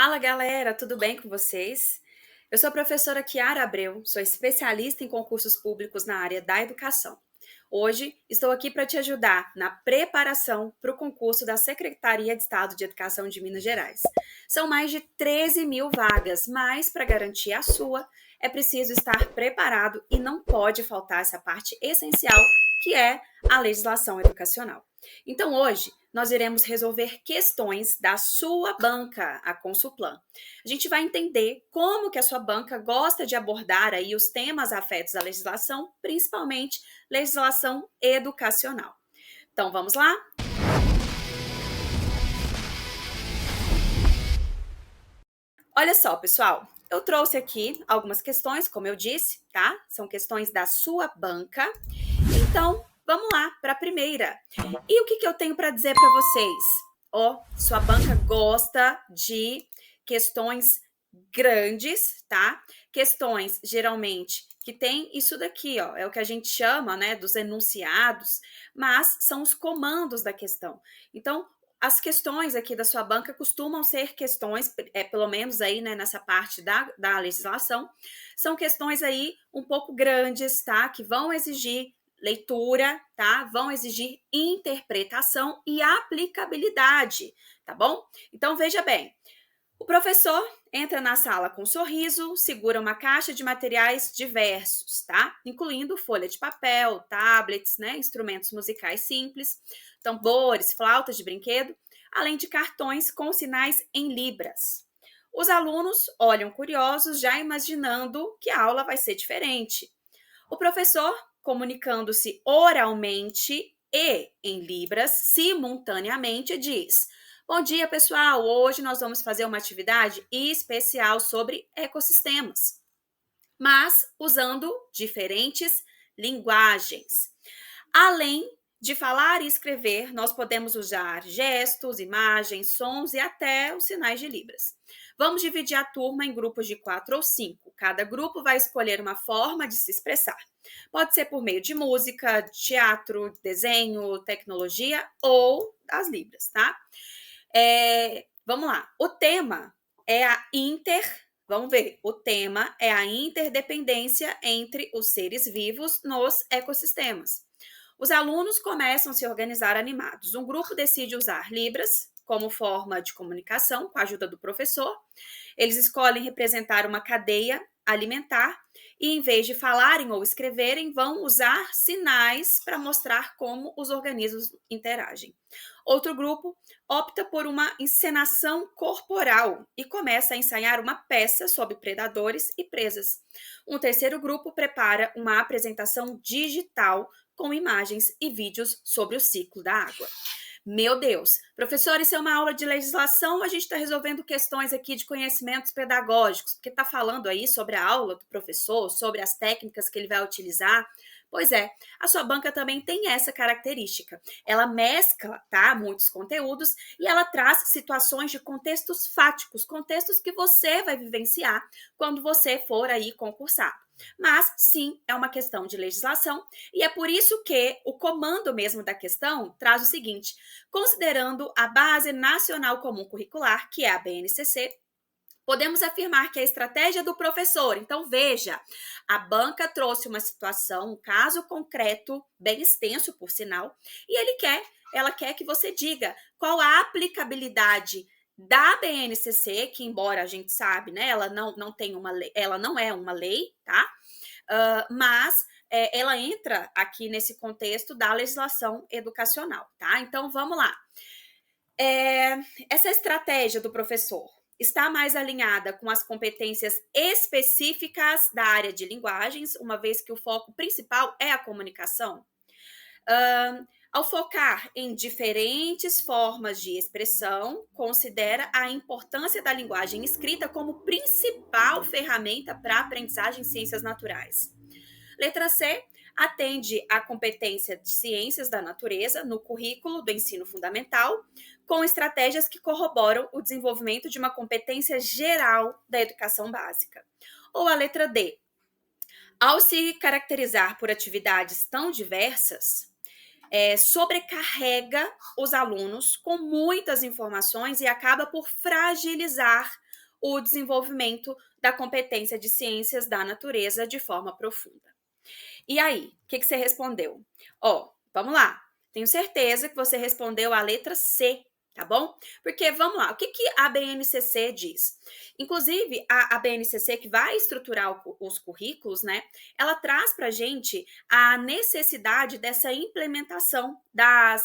Fala galera, tudo bem com vocês? Eu sou a professora Kiara Abreu, sou especialista em concursos públicos na área da educação. Hoje estou aqui para te ajudar na preparação para o concurso da Secretaria de Estado de Educação de Minas Gerais. São mais de 13 mil vagas, mas para garantir a sua, é preciso estar preparado e não pode faltar essa parte essencial, que é a legislação educacional. Então hoje nós iremos resolver questões da sua banca, a Consulplan. A gente vai entender como que a sua banca gosta de abordar aí os temas afetos à legislação, principalmente legislação educacional. Então vamos lá? Olha só, pessoal, eu trouxe aqui algumas questões, como eu disse, tá? São questões da sua banca. Então, vamos lá para a primeira. E o que eu tenho para dizer para vocês? Ó, sua banca gosta de questões grandes, tá? Questões, geralmente, que tem isso daqui, ó, é o que a gente chama, né, dos enunciados, mas são os comandos da questão. Então, as questões aqui da sua banca costumam ser questões, pelo menos aí, né, nessa parte da legislação, são questões aí um pouco grandes, tá? Que vão exigir leitura, tá? Vão exigir interpretação e aplicabilidade, tá bom? Então, veja bem, o professor entra na sala com um sorriso, segura uma caixa de materiais diversos, tá? Incluindo folha de papel, tablets, né? Instrumentos musicais simples, tambores, flautas de brinquedo, além de cartões com sinais em libras. Os alunos olham curiosos, já imaginando que a aula vai ser diferente. O professor, comunicando-se oralmente e em libras, simultaneamente, diz: Bom dia, pessoal! Hoje nós vamos fazer uma atividade especial sobre ecossistemas, mas usando diferentes linguagens. Além de falar e escrever, nós podemos usar gestos, imagens, sons e até os sinais de libras. Vamos dividir a turma em grupos de 4 ou 5. Cada grupo vai escolher uma forma de se expressar. Pode ser por meio de música, teatro, desenho, tecnologia ou das libras, tá? Vamos lá. O tema é Vamos ver. O tema é a interdependência entre os seres vivos nos ecossistemas. Os alunos começam a se organizar animados. Um grupo decide usar libras como forma de comunicação, com a ajuda do professor. Eles escolhem representar uma cadeia alimentar e, em vez de falarem ou escreverem, vão usar sinais para mostrar como os organismos interagem. Outro grupo opta por uma encenação corporal e começa a ensaiar uma peça sobre predadores e presas. Um terceiro grupo prepara uma apresentação digital com imagens e vídeos sobre o ciclo da água. Meu Deus, professor, isso é uma aula de legislação, a gente está resolvendo questões aqui de conhecimentos pedagógicos, porque está falando aí sobre a aula do professor, sobre as técnicas que ele vai utilizar. Pois é, a sua banca também tem essa característica. Ela mescla, tá, muitos conteúdos e ela traz situações de contextos fáticos, contextos que você vai vivenciar quando você for aí concursar. Mas, sim, é uma questão de legislação e é por isso que o comando mesmo da questão traz o seguinte: considerando a Base Nacional Comum Curricular, que é a BNCC, podemos afirmar que a estratégia do professor, então veja, a banca trouxe uma situação, um caso concreto, bem extenso por sinal, e ela quer que você diga qual a aplicabilidade da BNCC, que embora a gente sabe, né, ela não tem uma lei, ela não é uma lei, tá? Mas ela entra aqui nesse contexto da legislação educacional, tá? Então vamos lá. Essa estratégia do professor está mais alinhada com as competências específicas da área de linguagens, uma vez que o foco principal é a comunicação. Ao focar em diferentes formas de expressão, considera a importância da linguagem escrita como principal ferramenta para a aprendizagem em ciências naturais. Letra C, atende à competência de ciências da natureza no currículo do ensino fundamental, com estratégias que corroboram o desenvolvimento de uma competência geral da educação básica. Ou a letra D, ao se caracterizar por atividades tão diversas, sobrecarrega os alunos com muitas informações e acaba por fragilizar o desenvolvimento da competência de ciências da natureza de forma profunda. E aí, o que você respondeu? Ó, vamos lá. Tenho certeza que você respondeu a letra C, tá bom? Porque, vamos lá, o que a BNCC diz? Inclusive, a BNCC, que vai estruturar os currículos, né? Ela traz pra gente a necessidade dessa implementação da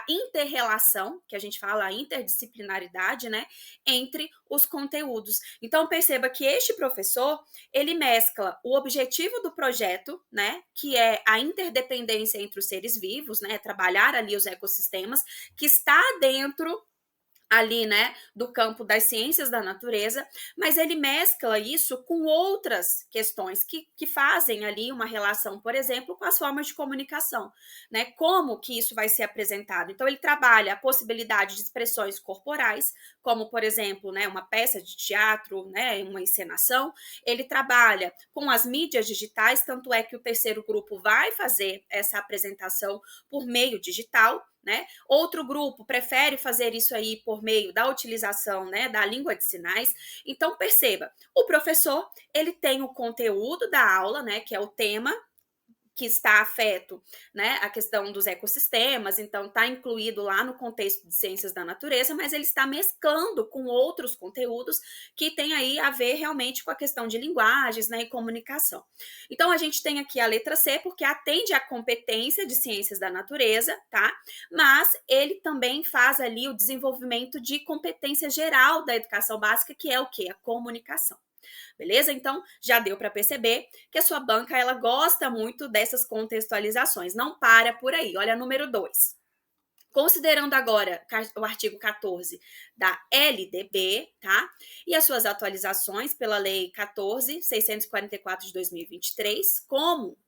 inter-relação, que a gente fala, a interdisciplinaridade, né? Entre os conteúdos. Então, perceba que este professor, ele mescla o objetivo do projeto, né, que é a interdependência entre os seres vivos, né, trabalhar ali os ecossistemas, que está dentro ali, né, do campo das ciências da natureza, mas ele mescla isso com outras questões que fazem ali uma relação, por exemplo, com as formas de comunicação, né, como que isso vai ser apresentado. Então, ele trabalha a possibilidade de expressões corporais, como, por exemplo, né, uma peça de teatro, né, uma encenação. Ele trabalha com as mídias digitais, tanto é que o terceiro grupo vai fazer essa apresentação por meio digital, né? Outro grupo prefere fazer isso aí por meio da utilização, né, da língua de sinais. Então, perceba, o professor, ele tem o conteúdo da aula, né, que é o tema que está afeto, né, a questão dos ecossistemas, então está incluído lá no contexto de ciências da natureza, mas ele está mesclando com outros conteúdos que tem aí a ver realmente com a questão de linguagens, né, e comunicação. Então a gente tem aqui a letra C porque atende à competência de ciências da natureza, tá? Mas ele também faz ali o desenvolvimento de competência geral da educação básica, que é o quê? A comunicação. Beleza? Então, já deu para perceber que a sua banca ela gosta muito dessas contextualizações. Não para por aí. Olha, número 2. Considerando agora o artigo 14 da LDB, tá? E as suas atualizações pela Lei 14.644 de 2023, como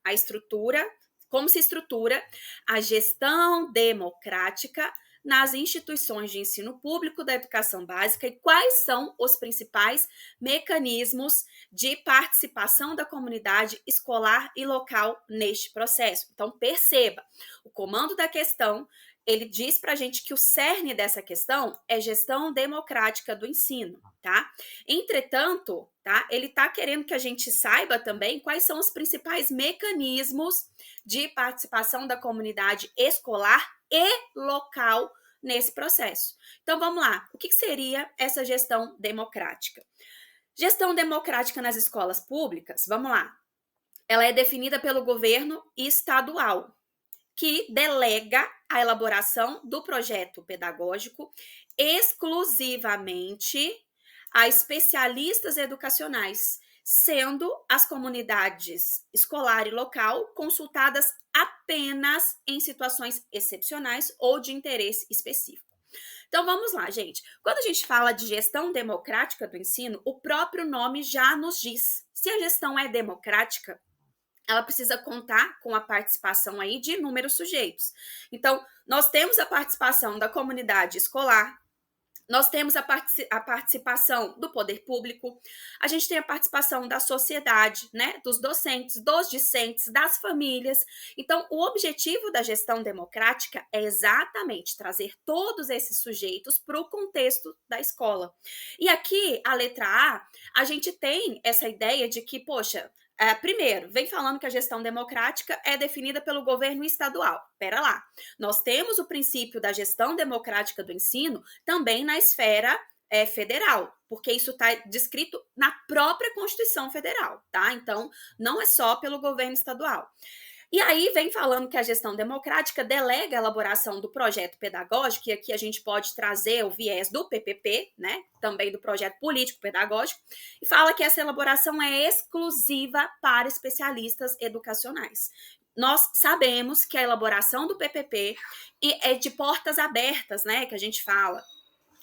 se estrutura a gestão democrática nas instituições de ensino público da educação básica e quais são os principais mecanismos de participação da comunidade escolar e local neste processo. Então, perceba, o comando da questão, ele diz para a gente que o cerne dessa questão é gestão democrática do ensino, tá? Entretanto, tá? Ele está querendo que a gente saiba também quais são os principais mecanismos de participação da comunidade escolar e local nesse processo. Então, vamos lá. O que seria essa gestão democrática? Gestão democrática nas escolas públicas, vamos lá. Ela é definida pelo governo estadual, que delega a elaboração do projeto pedagógico exclusivamente a especialistas educacionais, sendo as comunidades escolar e local consultadas apenas em situações excepcionais ou de interesse específico. Então vamos lá, gente. Quando a gente fala de gestão democrática do ensino, o próprio nome já nos diz. Se a gestão é democrática, ela precisa contar com a participação aí de inúmeros sujeitos. Então, nós temos a participação da comunidade escolar, nós temos a participação do poder público, a gente tem a participação da sociedade, né, dos docentes, dos discentes, das famílias. Então, o objetivo da gestão democrática é exatamente trazer todos esses sujeitos para o contexto da escola. E aqui, a letra a gente tem essa ideia de que, poxa, primeiro, vem falando que a gestão democrática é definida pelo governo estadual. Pera lá, nós temos o princípio da gestão democrática do ensino também na esfera federal, porque isso está descrito na própria Constituição Federal, tá? Então, não é só pelo governo estadual. E aí vem falando que a gestão democrática delega a elaboração do projeto pedagógico, e aqui a gente pode trazer o viés do PPP, né, também do projeto político pedagógico, e fala que essa elaboração é exclusiva para especialistas educacionais. Nós sabemos que a elaboração do PPP é de portas abertas, né, que a gente fala,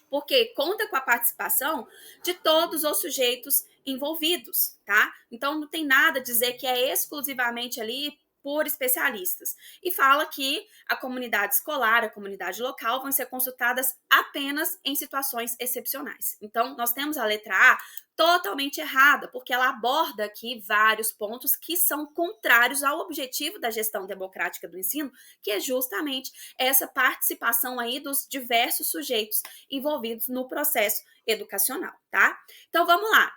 porque conta com a participação de todos os sujeitos envolvidos, tá? Então não tem nada a dizer que é exclusivamente ali por especialistas. E fala que a comunidade escolar, a comunidade local vão ser consultadas apenas em situações excepcionais. Então, nós temos a letra A totalmente errada, porque ela aborda aqui vários pontos que são contrários ao objetivo da gestão democrática do ensino, que é justamente essa participação aí dos diversos sujeitos envolvidos no processo educacional, tá? Então vamos lá.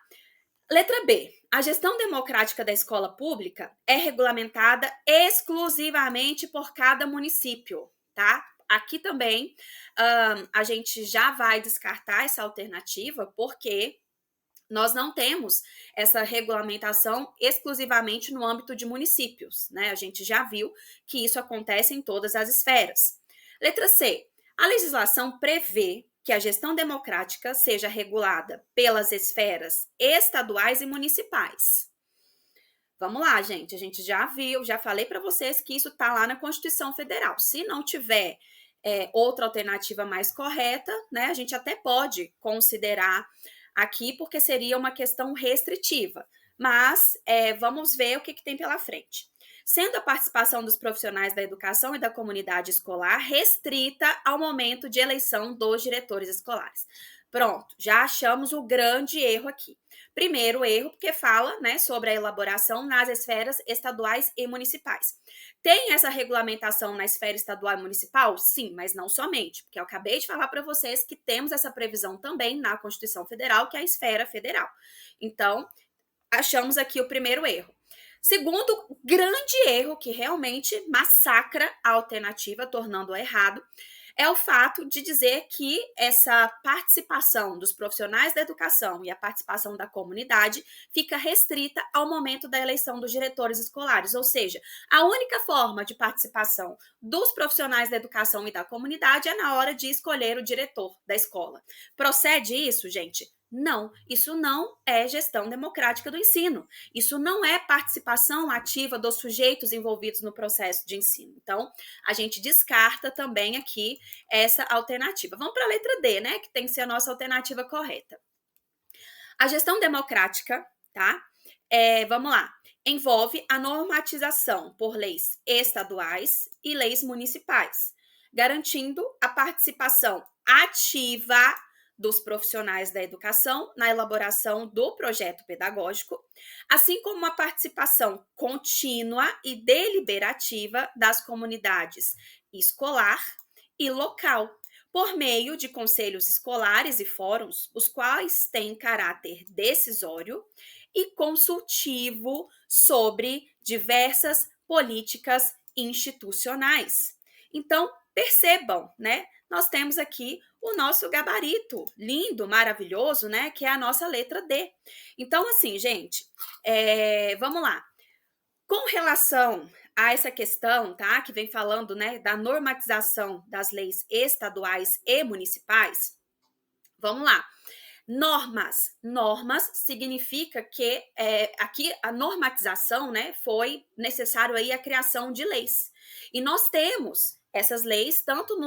Letra B. A gestão democrática da escola pública é regulamentada exclusivamente por cada município, tá? Aqui também a gente já vai descartar essa alternativa, porque nós não temos essa regulamentação exclusivamente no âmbito de municípios, né? A gente já viu que isso acontece em todas as esferas. Letra C. A legislação prevê que a gestão democrática seja regulada pelas esferas estaduais e municipais. Vamos lá, gente. A gente já viu, já falei para vocês que isso está lá na Constituição Federal. Se não tiver outra alternativa mais correta, né, a gente até pode considerar aqui, porque seria uma questão restritiva. Mas vamos ver o que tem pela frente. Sendo a participação dos profissionais da educação e da comunidade escolar restrita ao momento de eleição dos diretores escolares. Pronto, já achamos o grande erro aqui. Primeiro erro, porque fala, né, sobre a elaboração nas esferas estaduais e municipais. Tem essa regulamentação na esfera estadual e municipal? Sim, mas não somente, porque eu acabei de falar para vocês que temos essa previsão também na Constituição Federal, que é a esfera federal. Então, achamos aqui o primeiro erro. Segundo grande erro, que realmente massacra a alternativa, tornando-a errado, é o fato de dizer que essa participação dos profissionais da educação e a participação da comunidade fica restrita ao momento da eleição dos diretores escolares, ou seja, a única forma de participação dos profissionais da educação e da comunidade é na hora de escolher o diretor da escola. Procede isso, gente? Não, isso não é gestão democrática do ensino. Isso não é participação ativa dos sujeitos envolvidos no processo de ensino. Então, a gente descarta também aqui essa alternativa. Vamos para a letra D, né? Que tem que ser a nossa alternativa correta. A gestão democrática, tá? Vamos lá. Envolve a normatização por leis estaduais e leis municipais, garantindo a participação ativa dos profissionais da educação na elaboração do projeto pedagógico, assim como a participação contínua e deliberativa das comunidades escolar e local, por meio de conselhos escolares e fóruns, os quais têm caráter decisório e consultivo sobre diversas políticas institucionais. Então, percebam, né? Nós temos aqui o nosso gabarito lindo, maravilhoso, né? Que é a nossa letra D. Então, assim, gente, vamos lá. Com relação a essa questão, tá? Que vem falando, né, da normatização das leis estaduais e municipais, vamos lá. Normas significa que aqui a normatização, né, foi necessário aí a criação de leis. E nós temos essas leis tanto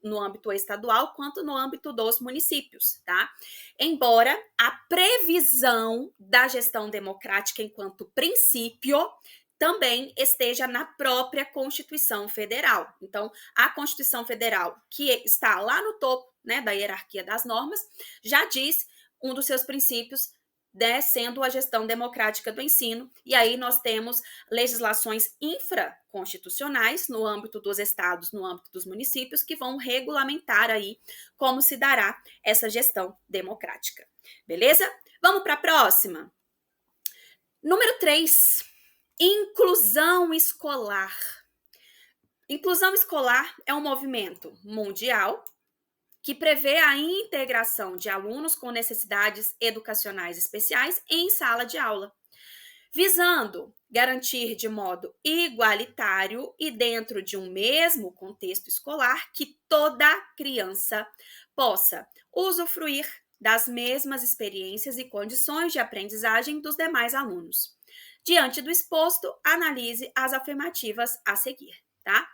no âmbito estadual quanto no âmbito dos municípios, tá? Embora a previsão da gestão democrática enquanto princípio também esteja na própria Constituição Federal. Então, a Constituição Federal, que está lá no topo, né, da hierarquia das normas, já diz um dos seus princípios, né, sendo a gestão democrática do ensino, e aí nós temos legislações infraconstitucionais no âmbito dos estados, no âmbito dos municípios, que vão regulamentar aí como se dará essa gestão democrática. Beleza? Vamos para a próxima? Número 3. Inclusão escolar. Inclusão escolar é um movimento mundial que prevê a integração de alunos com necessidades educacionais especiais em sala de aula, visando garantir de modo igualitário e dentro de um mesmo contexto escolar que toda criança possa usufruir das mesmas experiências e condições de aprendizagem dos demais alunos. Diante do exposto, analise as afirmativas a seguir, tá?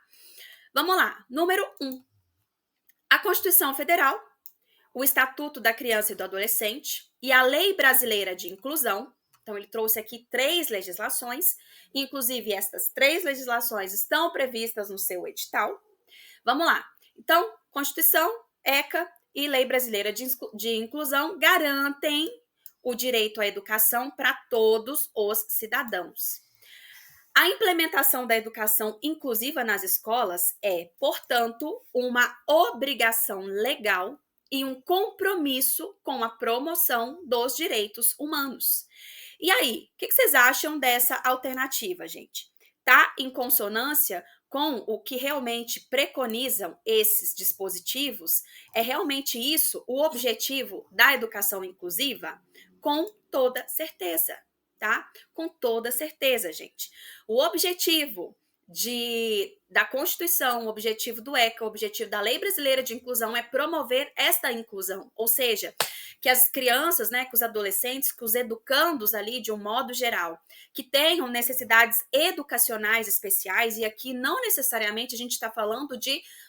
Vamos lá. Número 1. A Constituição Federal, o Estatuto da Criança e do Adolescente e a Lei Brasileira de Inclusão. Então, ele trouxe aqui 3 legislações, inclusive estas 3 legislações estão previstas no seu edital. Vamos lá. Então, Constituição, ECA e Lei Brasileira de Inclusão garantem o direito à educação para todos os cidadãos. A implementação da educação inclusiva nas escolas é, portanto, uma obrigação legal e um compromisso com a promoção dos direitos humanos. E aí, o que vocês acham dessa alternativa, gente? Tá em consonância com o que realmente preconizam esses dispositivos? É realmente isso o objetivo da educação inclusiva? Com toda certeza, tá? Com toda certeza, gente. O objetivo da Constituição, o objetivo do ECA, o objetivo da Lei Brasileira de Inclusão é promover esta inclusão, ou seja, que as crianças, né, que os adolescentes, que os educandos ali, de um modo geral, que tenham necessidades educacionais especiais, e aqui não necessariamente a gente está falando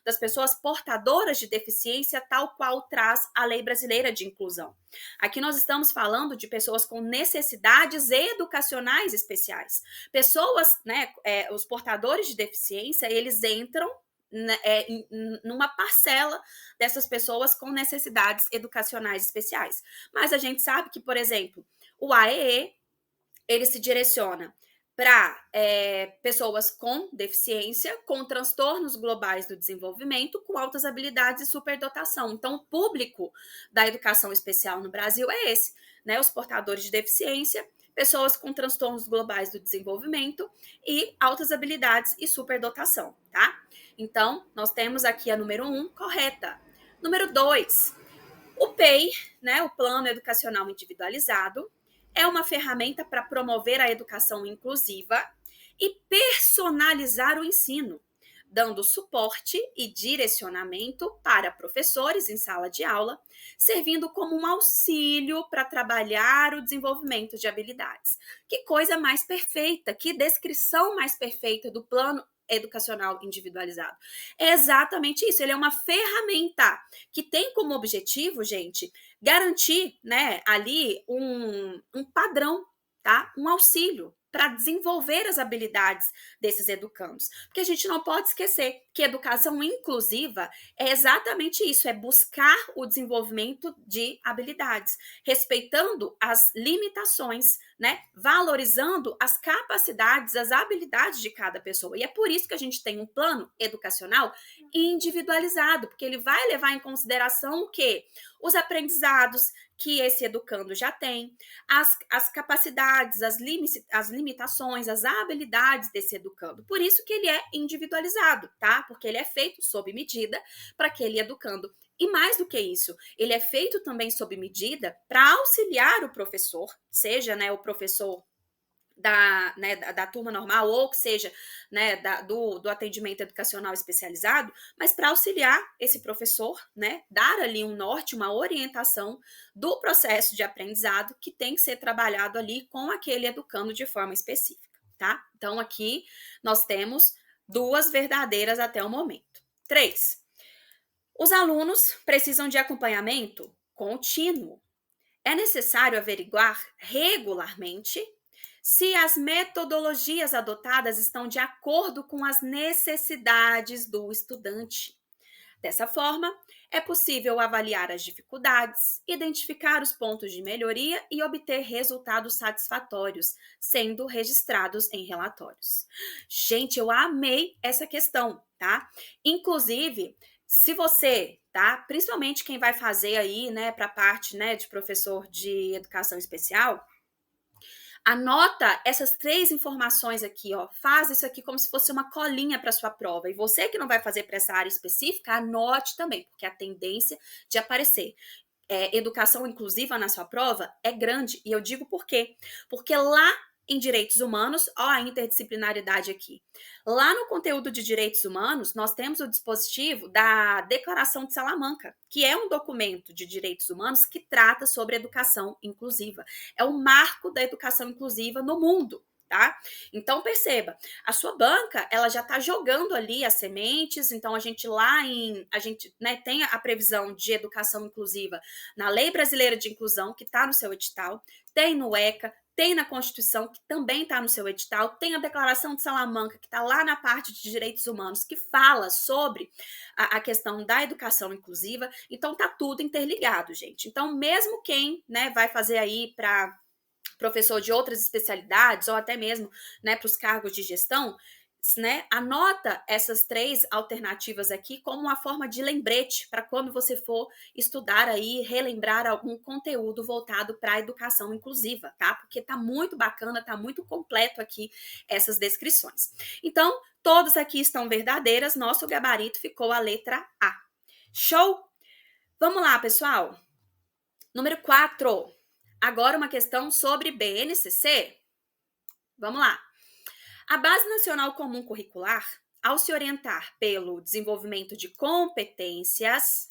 das pessoas portadoras de deficiência, tal qual traz a Lei Brasileira de Inclusão. Aqui nós estamos falando de pessoas com necessidades educacionais especiais. Pessoas, né, os portadores de deficiência, eles entram numa parcela dessas pessoas com necessidades educacionais especiais. Mas a gente sabe que, por exemplo, o AEE, ele se direciona para pessoas com deficiência, com transtornos globais do desenvolvimento, com altas habilidades e superdotação. Então, o público da educação especial no Brasil é esse, né? Os portadores de deficiência, pessoas com transtornos globais do desenvolvimento e altas habilidades e superdotação, tá? Então, nós temos aqui a número 1 correta. Número 2, o PEI, né, o Plano Educacional Individualizado, é uma ferramenta para promover a educação inclusiva e personalizar o ensino, dando suporte e direcionamento para professores em sala de aula, servindo como um auxílio para trabalhar o desenvolvimento de habilidades. Que coisa mais perfeita, que descrição mais perfeita do plano educacional individualizado. É exatamente isso, ele é uma ferramenta que tem como objetivo, gente, garantir, né, ali um padrão, tá? Um auxílio para desenvolver as habilidades desses educandos. Porque a gente não pode esquecer que educação inclusiva é exatamente isso, é buscar o desenvolvimento de habilidades, respeitando as limitações, né? Valorizando as capacidades, as habilidades de cada pessoa. E é por isso que a gente tem um plano educacional individualizado, porque ele vai levar em consideração o quê? Os aprendizados que esse educando já tem, as capacidades, as limitações, as habilidades desse educando. Por isso que ele é individualizado, tá? Porque ele é feito sob medida para aquele educando. E mais do que isso, ele é feito também sob medida para auxiliar o professor, seja, né, o professor da turma normal, ou que seja, né, do atendimento educacional especializado, mas para auxiliar esse professor, né, dar ali um norte, uma orientação do processo de aprendizado que tem que ser trabalhado ali com aquele educando de forma específica, tá? Então, aqui nós temos 2 verdadeiras até o momento. 3. Os alunos precisam de acompanhamento contínuo. É necessário averiguar regularmente se as metodologias adotadas estão de acordo com as necessidades do estudante. Dessa forma, é possível avaliar as dificuldades, identificar os pontos de melhoria e obter resultados satisfatórios, sendo registrados em relatórios. Gente, eu amei essa questão, tá? Inclusive, se você, tá? Principalmente quem vai fazer aí, né, para a parte, né, de professor de educação especial, anota essas 3 informações aqui, ó. Faz isso aqui como se fosse uma colinha para sua prova. E você que não vai fazer para essa área específica, anote também, porque a tendência de aparecer educação inclusiva na sua prova é grande. E eu digo por quê? Porque lá em direitos humanos, ó a interdisciplinaridade aqui. Lá no conteúdo de direitos humanos, nós temos o dispositivo da Declaração de Salamanca, que é um documento de direitos humanos que trata sobre educação inclusiva. É o marco da educação inclusiva no mundo. Tá? Então perceba, a sua banca ela já está jogando ali as sementes. Então a gente né, tem a previsão de educação inclusiva na Lei Brasileira de Inclusão, que está no seu edital, tem no ECA, tem na Constituição, que também está no seu edital, tem a Declaração de Salamanca, que está lá na parte de direitos humanos, que fala sobre a questão da educação inclusiva. Então tá tudo interligado, gente. Então mesmo quem, né, vai fazer aí para professor de outras especialidades, ou até mesmo, né, para os cargos de gestão, né, anota essas 3 alternativas aqui como uma forma de lembrete para quando você for estudar aí, relembrar algum conteúdo voltado para a educação inclusiva, tá? Porque tá muito bacana, tá muito completo aqui essas descrições. Então, todas aqui estão verdadeiras, nosso gabarito ficou a letra A. Show? Vamos lá, pessoal. Número 4. Agora uma questão sobre BNCC. Vamos lá. A Base Nacional Comum Curricular, ao se orientar pelo desenvolvimento de competências,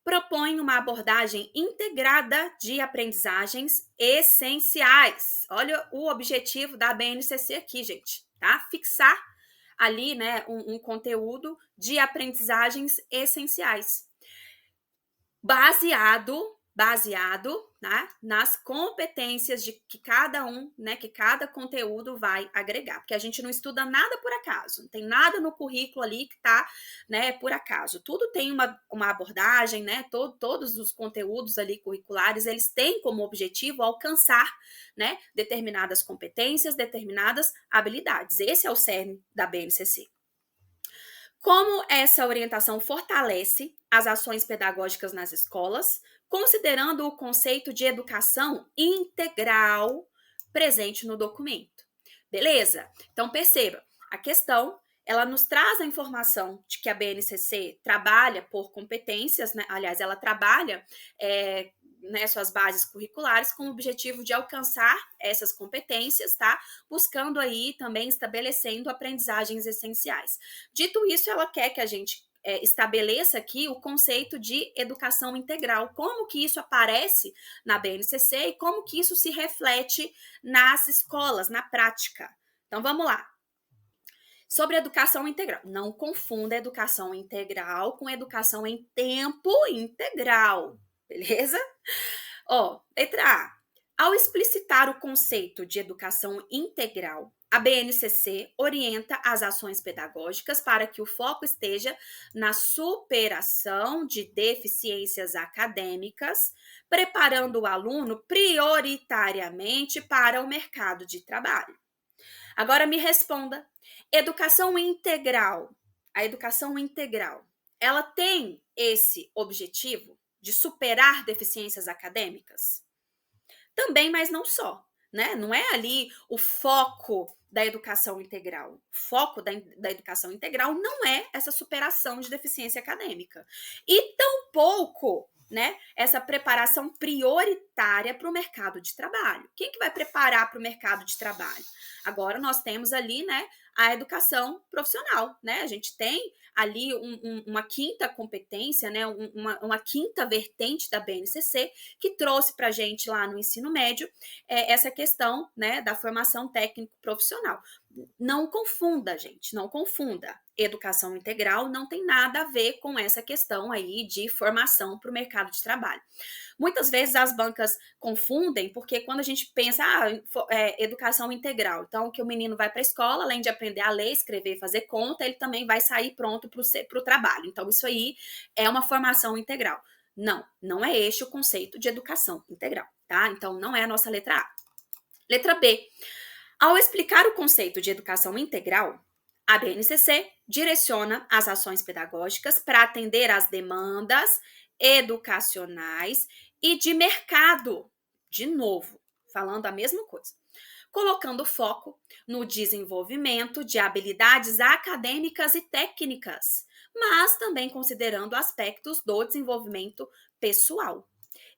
propõe uma abordagem integrada de aprendizagens essenciais. Olha o objetivo da BNCC aqui, gente, tá? Fixar ali, né, um conteúdo de aprendizagens essenciais, baseado, né, nas competências de que cada né, que cada conteúdo vai agregar, porque a gente não estuda nada por acaso, não tem nada no currículo ali que tá, né, por acaso, tudo tem uma abordagem, né, todos os conteúdos ali curriculares, eles têm como objetivo alcançar, né, determinadas competências, determinadas habilidades, esse é o cerne da BNCC. Como essa orientação fortalece as ações pedagógicas nas escolas, considerando o conceito de educação integral presente no documento. Beleza? Então perceba, a questão ela nos traz a informação de que a BNCC trabalha por competências, né? Aliás, ela trabalha né, suas bases curriculares com o objetivo de alcançar essas competências, tá? Buscando aí também estabelecendo aprendizagens essenciais. Dito isso, ela quer que a gente estabeleça aqui o conceito de educação integral, como que isso aparece na BNCC e como que isso se reflete nas escolas, na prática. Então, vamos lá. Sobre educação integral. Não confunda educação integral com educação em tempo integral, beleza? Ó, letra A. Ao explicitar o conceito de educação integral, a BNCC orienta as ações pedagógicas para que o foco esteja na superação de deficiências acadêmicas, preparando o aluno prioritariamente para o mercado de trabalho. Agora me responda, educação integral, a educação integral, ela tem esse objetivo de superar deficiências acadêmicas? Também, mas não só, né? Não é ali o foco da educação integral. O foco da educação integral não é essa superação de deficiência acadêmica. E tampouco, né, essa preparação prioritária para o mercado de trabalho. Quem que vai preparar para o mercado de trabalho? Agora nós temos ali, né, a educação profissional, né? A gente tem ali uma quinta competência, né, uma quinta vertente da BNCC que trouxe para a gente lá no ensino médio essa questão, né, da formação técnico profissional. Não confunda, gente, não confunda. Educação integral não tem nada a ver com essa questão aí de formação para o mercado de trabalho. Muitas vezes as bancas confundem, porque quando a gente pensa, educação integral, então que o menino vai para a escola, além de aprender a ler, escrever, fazer conta, ele também vai sair pronto para o trabalho. Então, isso aí é uma formação integral. Não, não é este o conceito de educação integral, tá? Então, não é a nossa letra A. Letra B. Ao explicar o conceito de educação integral, a BNCC direciona as ações pedagógicas para atender às demandas educacionais e de mercado. De novo, falando a mesma coisa. Colocando foco no desenvolvimento de habilidades acadêmicas e técnicas, mas também considerando aspectos do desenvolvimento pessoal.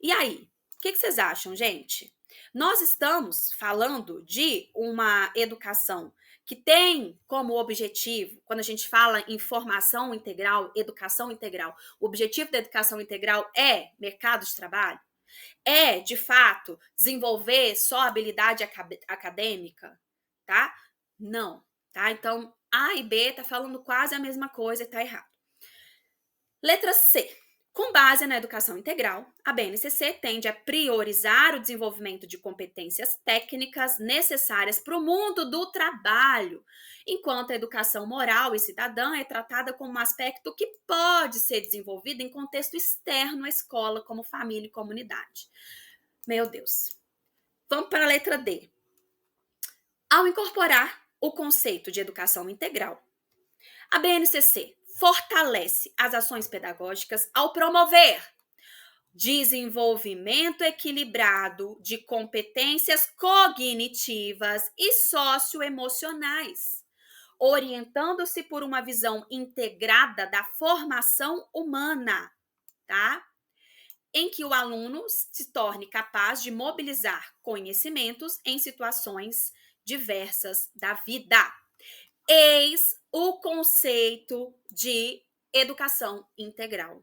E aí, o que vocês acham, gente? Nós estamos falando de uma educação que tem como objetivo, quando a gente fala em formação integral, educação integral, o objetivo da educação integral é mercado de trabalho? É, de fato, desenvolver só habilidade acadêmica, tá? Não, tá? Então, A e B tá falando quase a mesma coisa e tá errado. Letra C. Com base na educação integral, a BNCC tende a priorizar o desenvolvimento de competências técnicas necessárias para o mundo do trabalho, enquanto a educação moral e cidadã é tratada como um aspecto que pode ser desenvolvido em contexto externo à escola, como família e comunidade. Meu Deus. Vamos para a letra D. Ao incorporar o conceito de educação integral. A BNCC fortalece as ações pedagógicas ao promover desenvolvimento equilibrado de competências cognitivas e socioemocionais, orientando-se por uma visão integrada da formação humana, tá? Em que o aluno se torne capaz de mobilizar conhecimentos em situações diversas da vida. Eis o conceito de educação integral.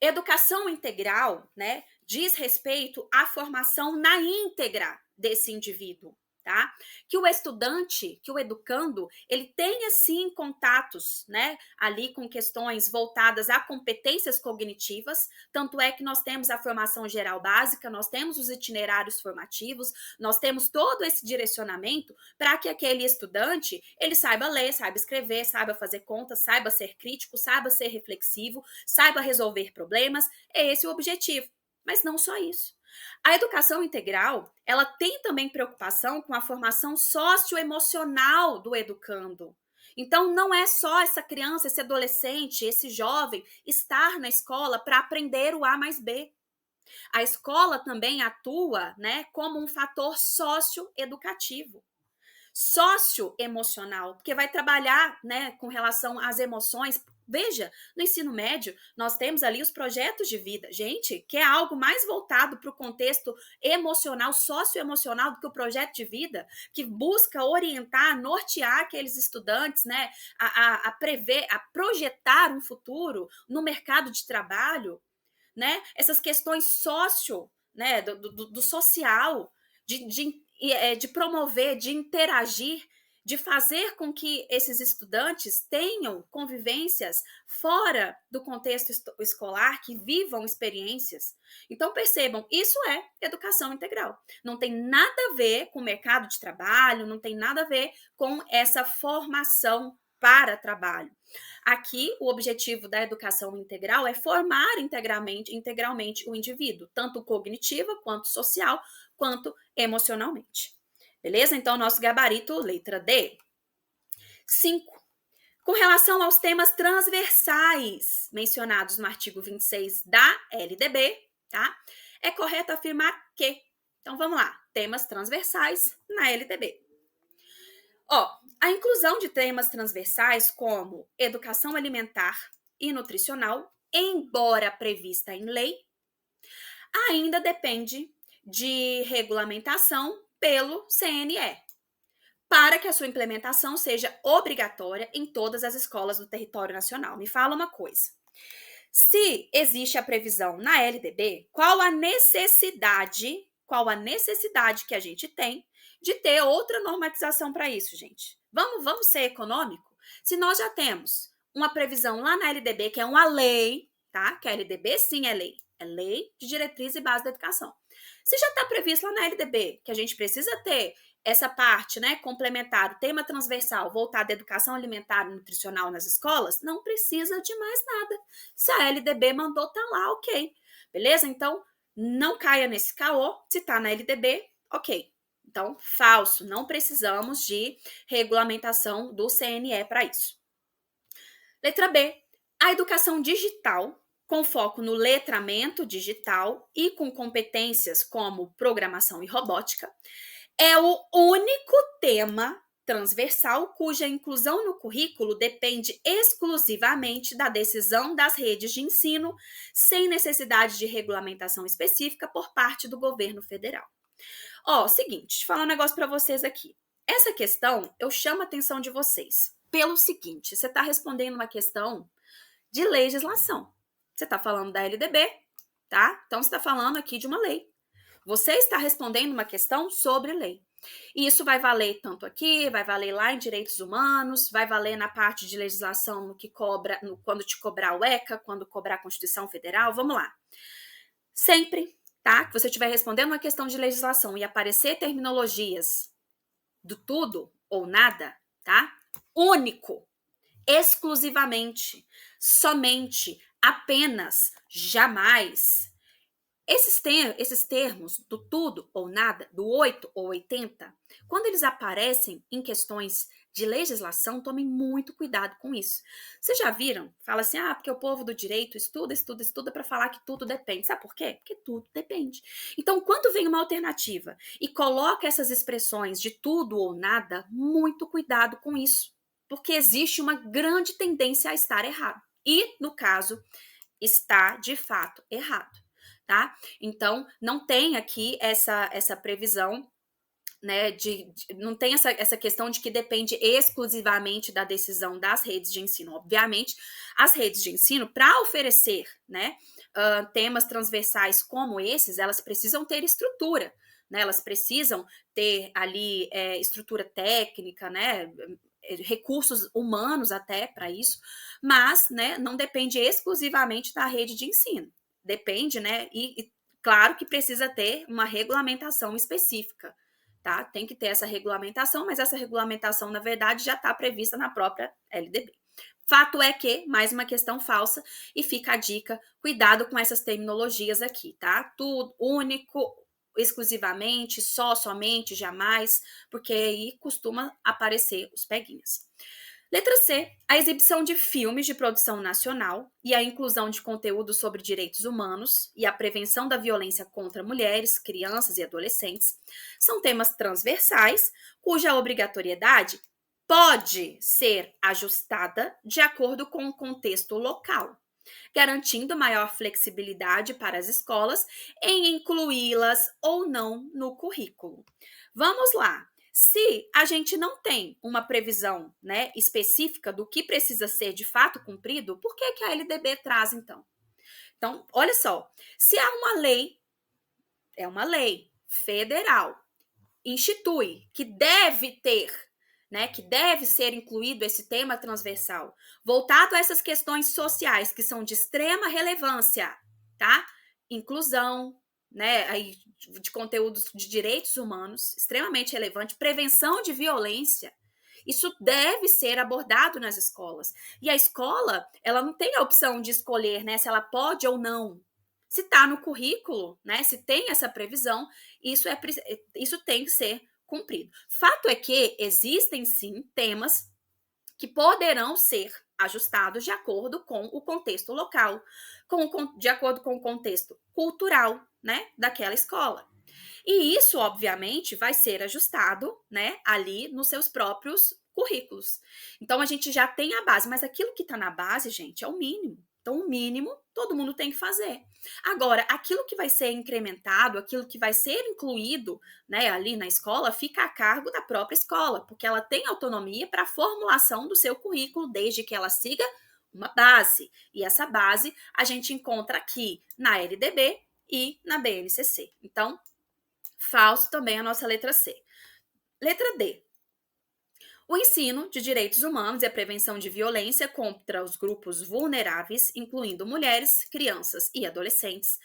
Educação integral, né, diz respeito à formação na íntegra desse indivíduo, tá? Que o estudante, que o educando, ele tenha sim contatos, né, ali com questões voltadas a competências cognitivas, tanto é que nós temos a formação geral básica, nós temos os itinerários formativos, nós temos todo esse direcionamento para que aquele estudante, ele saiba ler, saiba escrever, saiba fazer contas, saiba ser crítico, saiba ser reflexivo, saiba resolver problemas, é esse o objetivo. Mas não só isso. A educação integral, ela tem também preocupação com a formação socioemocional do educando. Então, não é só essa criança, esse adolescente, esse jovem estar na escola para aprender o A mais B. A escola também atua, né, como um fator socioeducativo, socioemocional, porque vai trabalhar, né, com relação às emoções. Veja, no ensino médio, nós temos ali os projetos de vida. Gente, que é algo mais voltado para o contexto emocional, socioemocional do que o projeto de vida, que busca orientar, nortear aqueles estudantes, né, a prever, a projetar um futuro no mercado de trabalho, né? Essas questões né, do social, de promover, de interagir, de fazer com que esses estudantes tenham convivências fora do contexto escolar, que vivam experiências. Então, percebam, isso é educação integral. Não tem nada a ver com o mercado de trabalho, não tem nada a ver com essa formação para trabalho. Aqui, o objetivo da educação integral é formar integralmente o indivíduo, tanto cognitiva, quanto social, quanto emocionalmente. Beleza? Então, nosso gabarito, letra D. 5. Com relação aos temas transversais mencionados no artigo 26 da LDB, tá? É correto afirmar que. Então, vamos lá. Temas transversais na LDB. A inclusão de temas transversais como educação alimentar e nutricional, embora prevista em lei, ainda depende de regulamentação pelo CNE, para que a sua implementação seja obrigatória em todas as escolas do território nacional. Me fala uma coisa. Se existe a previsão na LDB, qual a necessidade que a gente tem de ter outra normatização para isso, gente? Vamos ser econômico? Se nós já temos uma previsão lá na LDB, que é uma lei, tá? Que a LDB sim é lei. É lei de diretriz e base da educação. Se já está previsto lá na LDB que a gente precisa ter essa parte, né, complementar, o tema transversal voltado à educação alimentar e nutricional nas escolas, não precisa de mais nada. Se a LDB mandou, tá lá, ok. Beleza? Então, não caia nesse caô. Se tá na LDB, ok. Então, falso, não precisamos de regulamentação do CNE para isso. Letra B, a educação digital, com foco no letramento digital e com competências como programação e robótica, é o único tema transversal cuja inclusão no currículo depende exclusivamente da decisão das redes de ensino, sem necessidade de regulamentação específica por parte do governo federal. Seguinte, deixa eu falar um negócio para vocês aqui. Essa questão, eu chamo a atenção de vocês pelo seguinte, você está respondendo uma questão de legislação. Você está falando da LDB, tá? Então, você está falando aqui de uma lei. Você está respondendo uma questão sobre lei. E isso vai valer tanto aqui, vai valer lá em direitos humanos, vai valer na parte de legislação no que cobra, quando te cobrar o ECA, quando cobrar a Constituição Federal. Vamos lá. Sempre, tá? Que você estiver respondendo uma questão de legislação e aparecer terminologias do tudo ou nada, tá? Único, exclusivamente, somente, apenas, jamais. Esses termos do tudo ou nada, do 8 ou 80, quando eles aparecem em questões de legislação, tomem muito cuidado com isso. Vocês já viram? Fala assim, porque o povo do direito estuda, estuda, estuda para falar que tudo depende. Sabe por quê? Porque tudo depende. Então, quando vem uma alternativa e coloca essas expressões de tudo ou nada, muito cuidado com isso, porque existe uma grande tendência a estar errado. E, no caso, está de fato errado, tá? Então, não tem aqui essa previsão, né, não tem essa questão de que depende exclusivamente da decisão das redes de ensino. Obviamente, as redes de ensino, para oferecer, né, temas transversais como esses, elas precisam ter estrutura, né, elas precisam ter ali estrutura técnica, né, recursos humanos até para isso, mas, né, não depende exclusivamente da rede de ensino. Depende, né, e claro que precisa ter uma regulamentação específica, tá? Tem que ter essa regulamentação, mas essa regulamentação, na verdade, já está prevista na própria LDB. Fato é que, mais uma questão falsa, e fica a dica, cuidado com essas terminologias aqui, tá? Tudo, único, exclusivamente, só, somente, jamais, porque aí costuma aparecer os peguinhas. Letra C, a exibição de filmes de produção nacional e a inclusão de conteúdo sobre direitos humanos e a prevenção da violência contra mulheres, crianças e adolescentes são temas transversais cuja obrigatoriedade pode ser ajustada de acordo com o contexto local, garantindo maior flexibilidade para as escolas em incluí-las ou não no currículo. Vamos lá. Se a gente não tem uma previsão, né, específica do que precisa ser de fato cumprido, por que a LDB traz então? Então, olha só, se há uma lei, é uma lei federal, institui que deve ter, né, que deve ser incluído esse tema transversal, voltado a essas questões sociais que são de extrema relevância, tá? Inclusão, né, aí de conteúdos de direitos humanos, extremamente relevante, prevenção de violência. Isso deve ser abordado nas escolas. E a escola, ela não tem a opção de escolher, né, se ela pode ou não. Se está no currículo, né, se tem essa previsão, isso tem que ser cumprido. Fato é que existem sim temas que poderão ser ajustados de acordo com o contexto local, de acordo com o contexto cultural, né, daquela escola. E isso, obviamente, vai ser ajustado, né, ali nos seus próprios currículos. Então, a gente já tem a base, mas aquilo que está na base, gente, é o mínimo. Então, o mínimo, todo mundo tem que fazer. Agora, aquilo que vai ser incrementado, aquilo que vai ser incluído, né, ali na escola, fica a cargo da própria escola, porque ela tem autonomia para a formulação do seu currículo, desde que ela siga uma base. E essa base a gente encontra aqui na LDB e na BNCC. Então, falso também a nossa letra C. Letra D. O ensino de direitos humanos e a prevenção de violência contra os grupos vulneráveis, incluindo mulheres, crianças e adolescentes,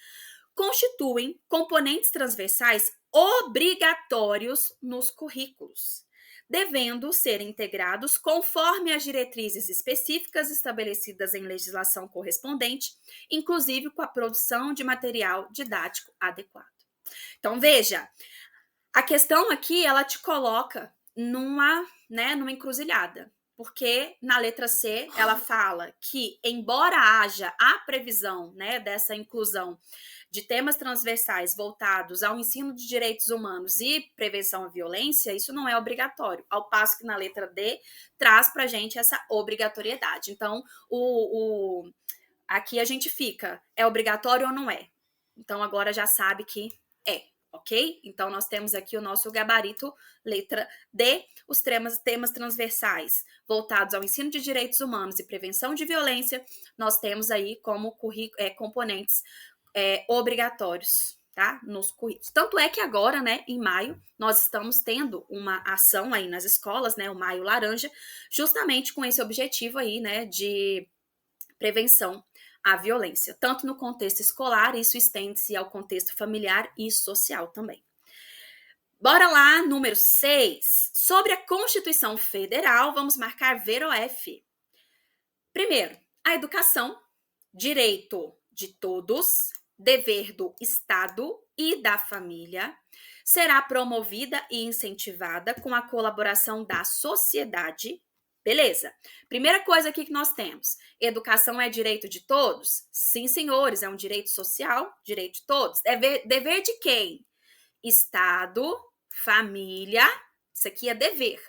constituem componentes transversais obrigatórios nos currículos, devendo ser integrados conforme as diretrizes específicas estabelecidas em legislação correspondente, inclusive com a produção de material didático adequado. Então, veja, a questão aqui, ela te coloca numa encruzilhada, porque na letra C, ela fala que, embora haja a previsão, né, dessa inclusão de temas transversais voltados ao ensino de direitos humanos e prevenção à violência, isso não é obrigatório, ao passo que na letra D traz para a gente essa obrigatoriedade. Então, aqui a gente fica, é obrigatório ou não é? Então, agora já sabe que é. Ok? Então, nós temos aqui o nosso gabarito, letra D, os temas transversais voltados ao ensino de direitos humanos e prevenção de violência, nós temos aí como componentes obrigatórios, tá? Nos currículos. Tanto é que agora, né, em maio, nós estamos tendo uma ação aí nas escolas, né, o Maio Laranja, justamente com esse objetivo aí, né, de prevenção à violência, tanto no contexto escolar, isso estende-se ao contexto familiar e social também. Bora lá, número 6. Sobre a Constituição Federal, vamos marcar ver ou F. Primeiro, a educação, direito de todos, dever do Estado e da família, será promovida e incentivada com a colaboração da sociedade. Beleza. Primeira coisa aqui que nós temos: educação é direito de todos? Sim, senhores, é um direito social, direito de todos. Dever de quem? Estado, família, isso aqui é dever.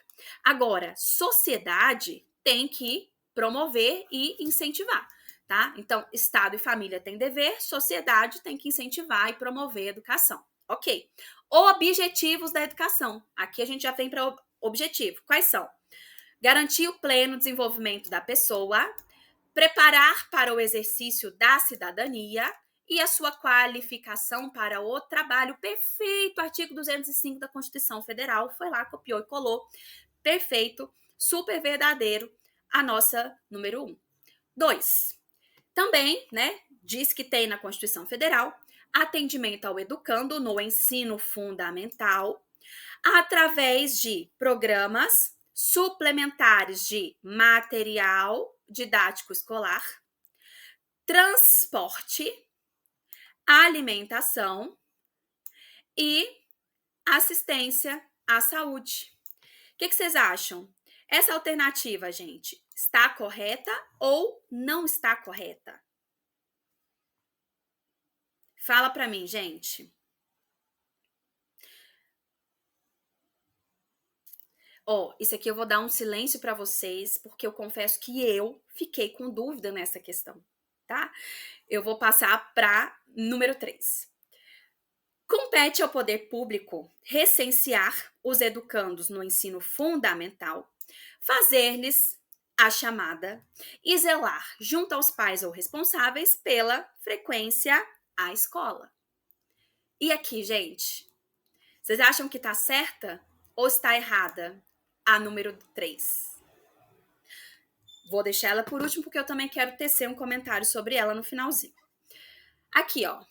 Agora, sociedade tem que promover e incentivar, tá? Então, Estado e família têm dever, sociedade tem que incentivar e promover a educação. Ok. Objetivos da educação. Aqui a gente já vem para objetivo. Quais são? Garantir o pleno desenvolvimento da pessoa, preparar para o exercício da cidadania e a sua qualificação para o trabalho. Perfeito, artigo 205 da Constituição Federal, foi lá, copiou e colou. Perfeito, super verdadeiro, a nossa número 1. 2. Também, né, diz que tem na Constituição Federal atendimento ao educando no ensino fundamental através de programas suplementares de material didático escolar, transporte, alimentação e assistência à saúde. O que vocês acham? Essa alternativa, gente, está correta ou não está correta? Fala para mim, gente. Ó, isso aqui eu vou dar um silêncio para vocês, porque eu confesso que eu fiquei com dúvida nessa questão, tá? Eu vou passar para número 3. Compete ao poder público recensear os educandos no ensino fundamental, fazer-lhes a chamada e zelar junto aos pais ou responsáveis pela frequência à escola. E aqui, gente, vocês acham que está certa ou está errada a número 3? Vou deixar ela por último porque eu também quero tecer um comentário sobre ela no finalzinho. Aqui, ó.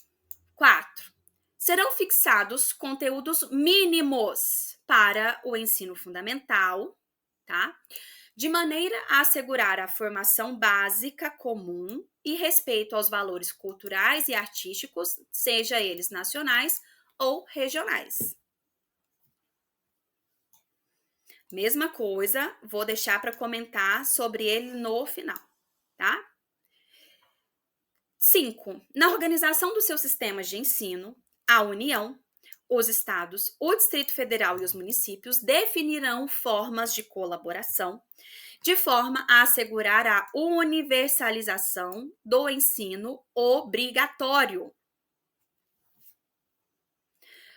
4. Serão fixados conteúdos mínimos para o ensino fundamental, tá? De maneira a assegurar a formação básica comum e respeito aos valores culturais e artísticos, seja eles nacionais ou regionais. Mesma coisa, vou deixar para comentar sobre ele no final, tá? 5. Na organização dos seus sistemas de ensino, a União, os estados, o Distrito Federal e os municípios definirão formas de colaboração de forma a assegurar a universalização do ensino obrigatório.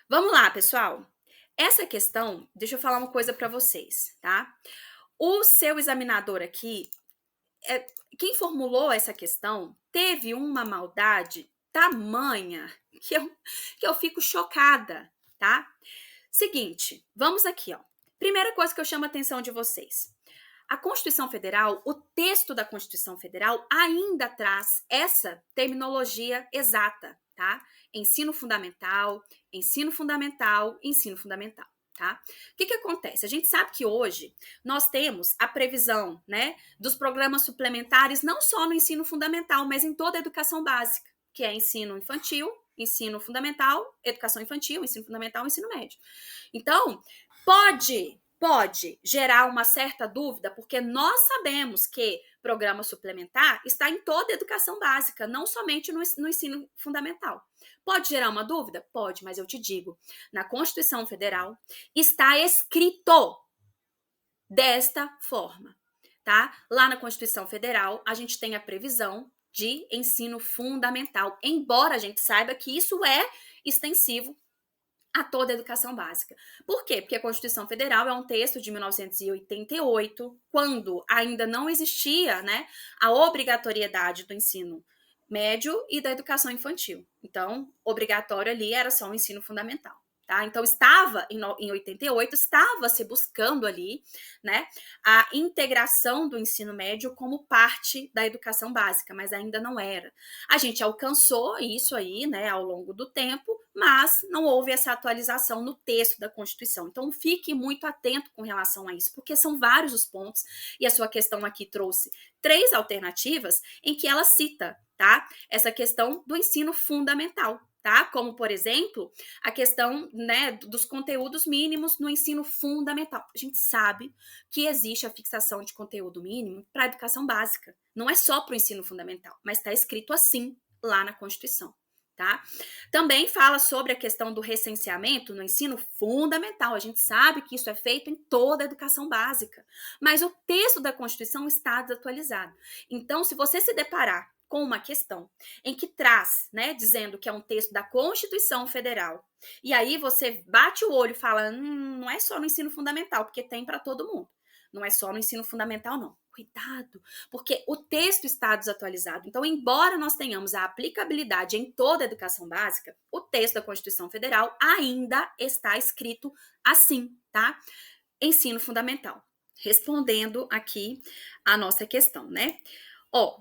Vamos lá, pessoal. Essa questão, deixa eu falar uma coisa para vocês, tá? O seu examinador aqui, quem formulou essa questão, teve uma maldade tamanha que eu fico chocada, tá? Seguinte, vamos aqui, ó. Primeira coisa que eu chamo a atenção de vocês. A Constituição Federal, o texto da Constituição Federal ainda traz essa terminologia exata, tá? Ensino fundamental, ensino fundamental, ensino fundamental, tá? O que acontece? A gente sabe que hoje nós temos a previsão, né, dos programas suplementares não só no ensino fundamental, mas em toda a educação básica, que é ensino infantil, ensino fundamental, educação infantil, ensino fundamental, ensino médio. Então, pode gerar uma certa dúvida, porque nós sabemos que programa suplementar está em toda a educação básica, não somente no ensino fundamental. Pode gerar uma dúvida? Pode, mas eu te digo, na Constituição Federal está escrito desta forma, tá? Lá na Constituição Federal, a gente tem a previsão de ensino fundamental, embora a gente saiba que isso é extensivo a toda a educação básica. Por quê? Porque a Constituição Federal é um texto de 1988, quando ainda não existia, né, a obrigatoriedade do ensino médio e da educação infantil. Então, obrigatório ali era só o ensino fundamental. Tá? Então, em 88, estava se buscando ali, né, a integração do ensino médio como parte da educação básica, mas ainda não era. A gente alcançou isso aí, né, ao longo do tempo, mas não houve essa atualização no texto da Constituição. Então, fique muito atento com relação a isso, porque são vários os pontos, e a sua questão aqui trouxe 3 alternativas em que ela cita, tá? Essa questão do ensino fundamental, tá? Como, por exemplo, a questão, né, dos conteúdos mínimos no ensino fundamental. A gente sabe que existe a fixação de conteúdo mínimo para a educação básica. Não é só para o ensino fundamental, mas está escrito assim lá na Constituição, tá? Também fala sobre a questão do recenseamento no ensino fundamental. A gente sabe que isso é feito em toda a educação básica, mas o texto da Constituição está desatualizado. Então, se você se deparar com uma questão em que traz, né, dizendo que é um texto da Constituição Federal, e aí você bate o olho e fala, não é só no ensino fundamental, porque tem para todo mundo. Não é só no ensino fundamental, não. Cuidado, porque o texto está desatualizado. Então, embora nós tenhamos a aplicabilidade em toda a educação básica, o texto da Constituição Federal ainda está escrito assim, tá? Ensino fundamental. Respondendo aqui a nossa questão, né? Ó,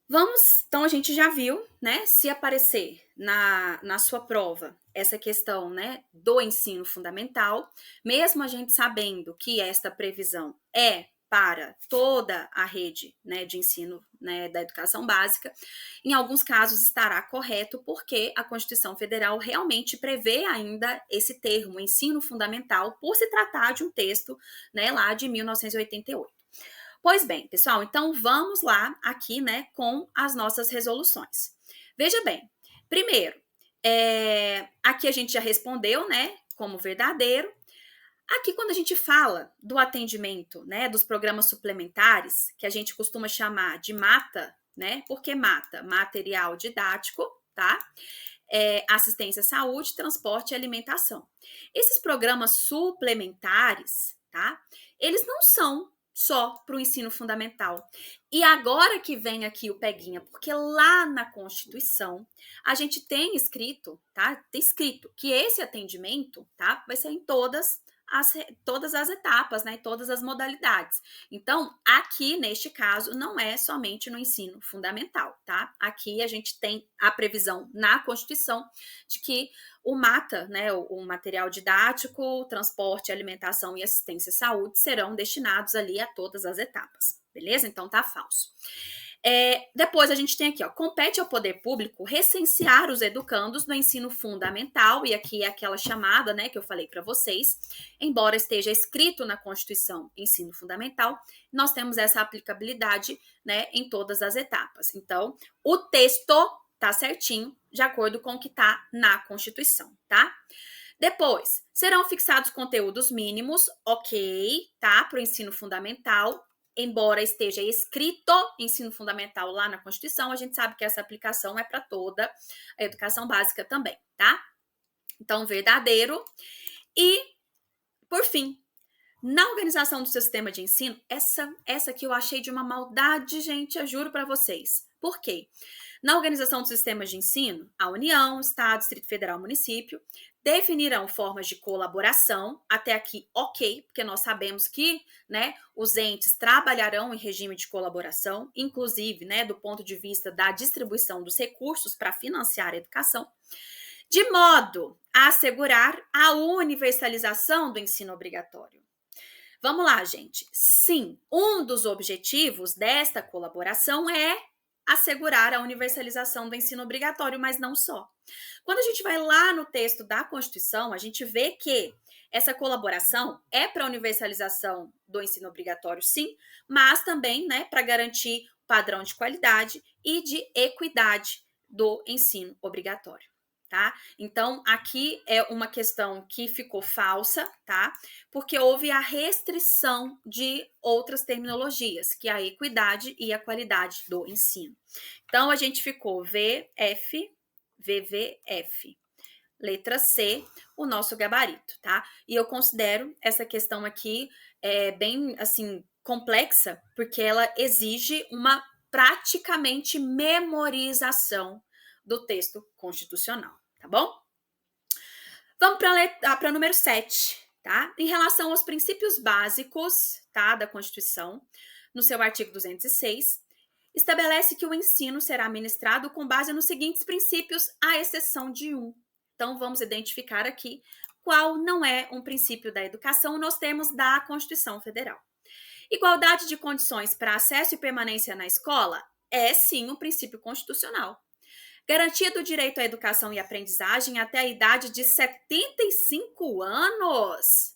então a gente já viu, né? Se aparecer na sua prova essa questão, né, do ensino fundamental, mesmo a gente sabendo que esta previsão é para toda a rede, né, de ensino, né, da educação básica, em alguns casos estará correto, porque a Constituição Federal realmente prevê ainda esse termo, ensino fundamental, por se tratar de um texto, né, lá de 1988. Pois bem, pessoal, então vamos lá aqui, né, com as nossas resoluções. Veja bem, primeiro, aqui a gente já respondeu, né, como verdadeiro. Aqui, quando a gente fala do atendimento, né, dos programas suplementares, que a gente costuma chamar de MATA, né, porque MATA, material didático, tá? Assistência à saúde, transporte e alimentação. Esses programas suplementares, tá? Eles não são só para o ensino fundamental. E agora que vem aqui o peguinha, porque lá na Constituição a gente tem escrito, tá? Tem escrito que esse atendimento, tá? Vai ser em todas as etapas, né? Todas as modalidades. Então, aqui neste caso, não é somente no ensino fundamental, tá? Aqui a gente tem a previsão na Constituição de que o MATA, né, o material didático, transporte, alimentação e assistência à saúde serão destinados ali a todas as etapas, beleza? Então tá falso. Depois a gente tem aqui, ó, compete ao poder público recensear os educandos no ensino fundamental, e aqui é aquela chamada, né, que eu falei para vocês, embora esteja escrito na Constituição ensino fundamental, nós temos essa aplicabilidade, né, em todas as etapas. Então, o texto tá certinho, de acordo com o que tá na Constituição, tá? Depois, serão fixados conteúdos mínimos, ok, tá? Para o ensino fundamental, embora esteja escrito ensino fundamental lá na Constituição, a gente sabe que essa aplicação é para toda a educação básica também, tá? Então, verdadeiro. E, por fim, na organização do sistema de ensino, essa que eu achei de uma maldade, gente, eu juro para vocês. Por quê? Na organização dos sistemas de ensino, a União, Estado, Distrito Federal, Município definirão formas de colaboração, até aqui ok, porque nós sabemos que, né, os entes trabalharão em regime de colaboração, inclusive, né, do ponto de vista da distribuição dos recursos para financiar a educação, de modo a assegurar a universalização do ensino obrigatório. Vamos lá, gente. Sim, um dos objetivos desta colaboração é assegurar a universalização do ensino obrigatório, mas não só. Quando a gente vai lá no texto da Constituição, a gente vê que essa colaboração é para a universalização do ensino obrigatório, sim, mas também, né, para garantir padrão de qualidade e de equidade do ensino obrigatório. Tá? Então, aqui é uma questão que ficou falsa, tá? Porque houve a restrição de outras terminologias, que é a equidade e a qualidade do ensino. Então, a gente ficou VF, VVF. Letra C, o nosso gabarito, tá? E eu considero essa questão aqui bem, assim, complexa, porque ela exige uma praticamente memorização do texto constitucional, tá bom? Vamos para o número 7, tá? Em relação aos princípios básicos, tá, da Constituição, no seu artigo 206, estabelece que o ensino será ministrado com base nos seguintes princípios, à exceção de um. Então, vamos identificar aqui qual não é um princípio da educação nos termos da Constituição Federal. Igualdade de condições para acesso e permanência na escola É sim um princípio constitucional. Garantia do direito à educação e aprendizagem até a idade de 75 anos.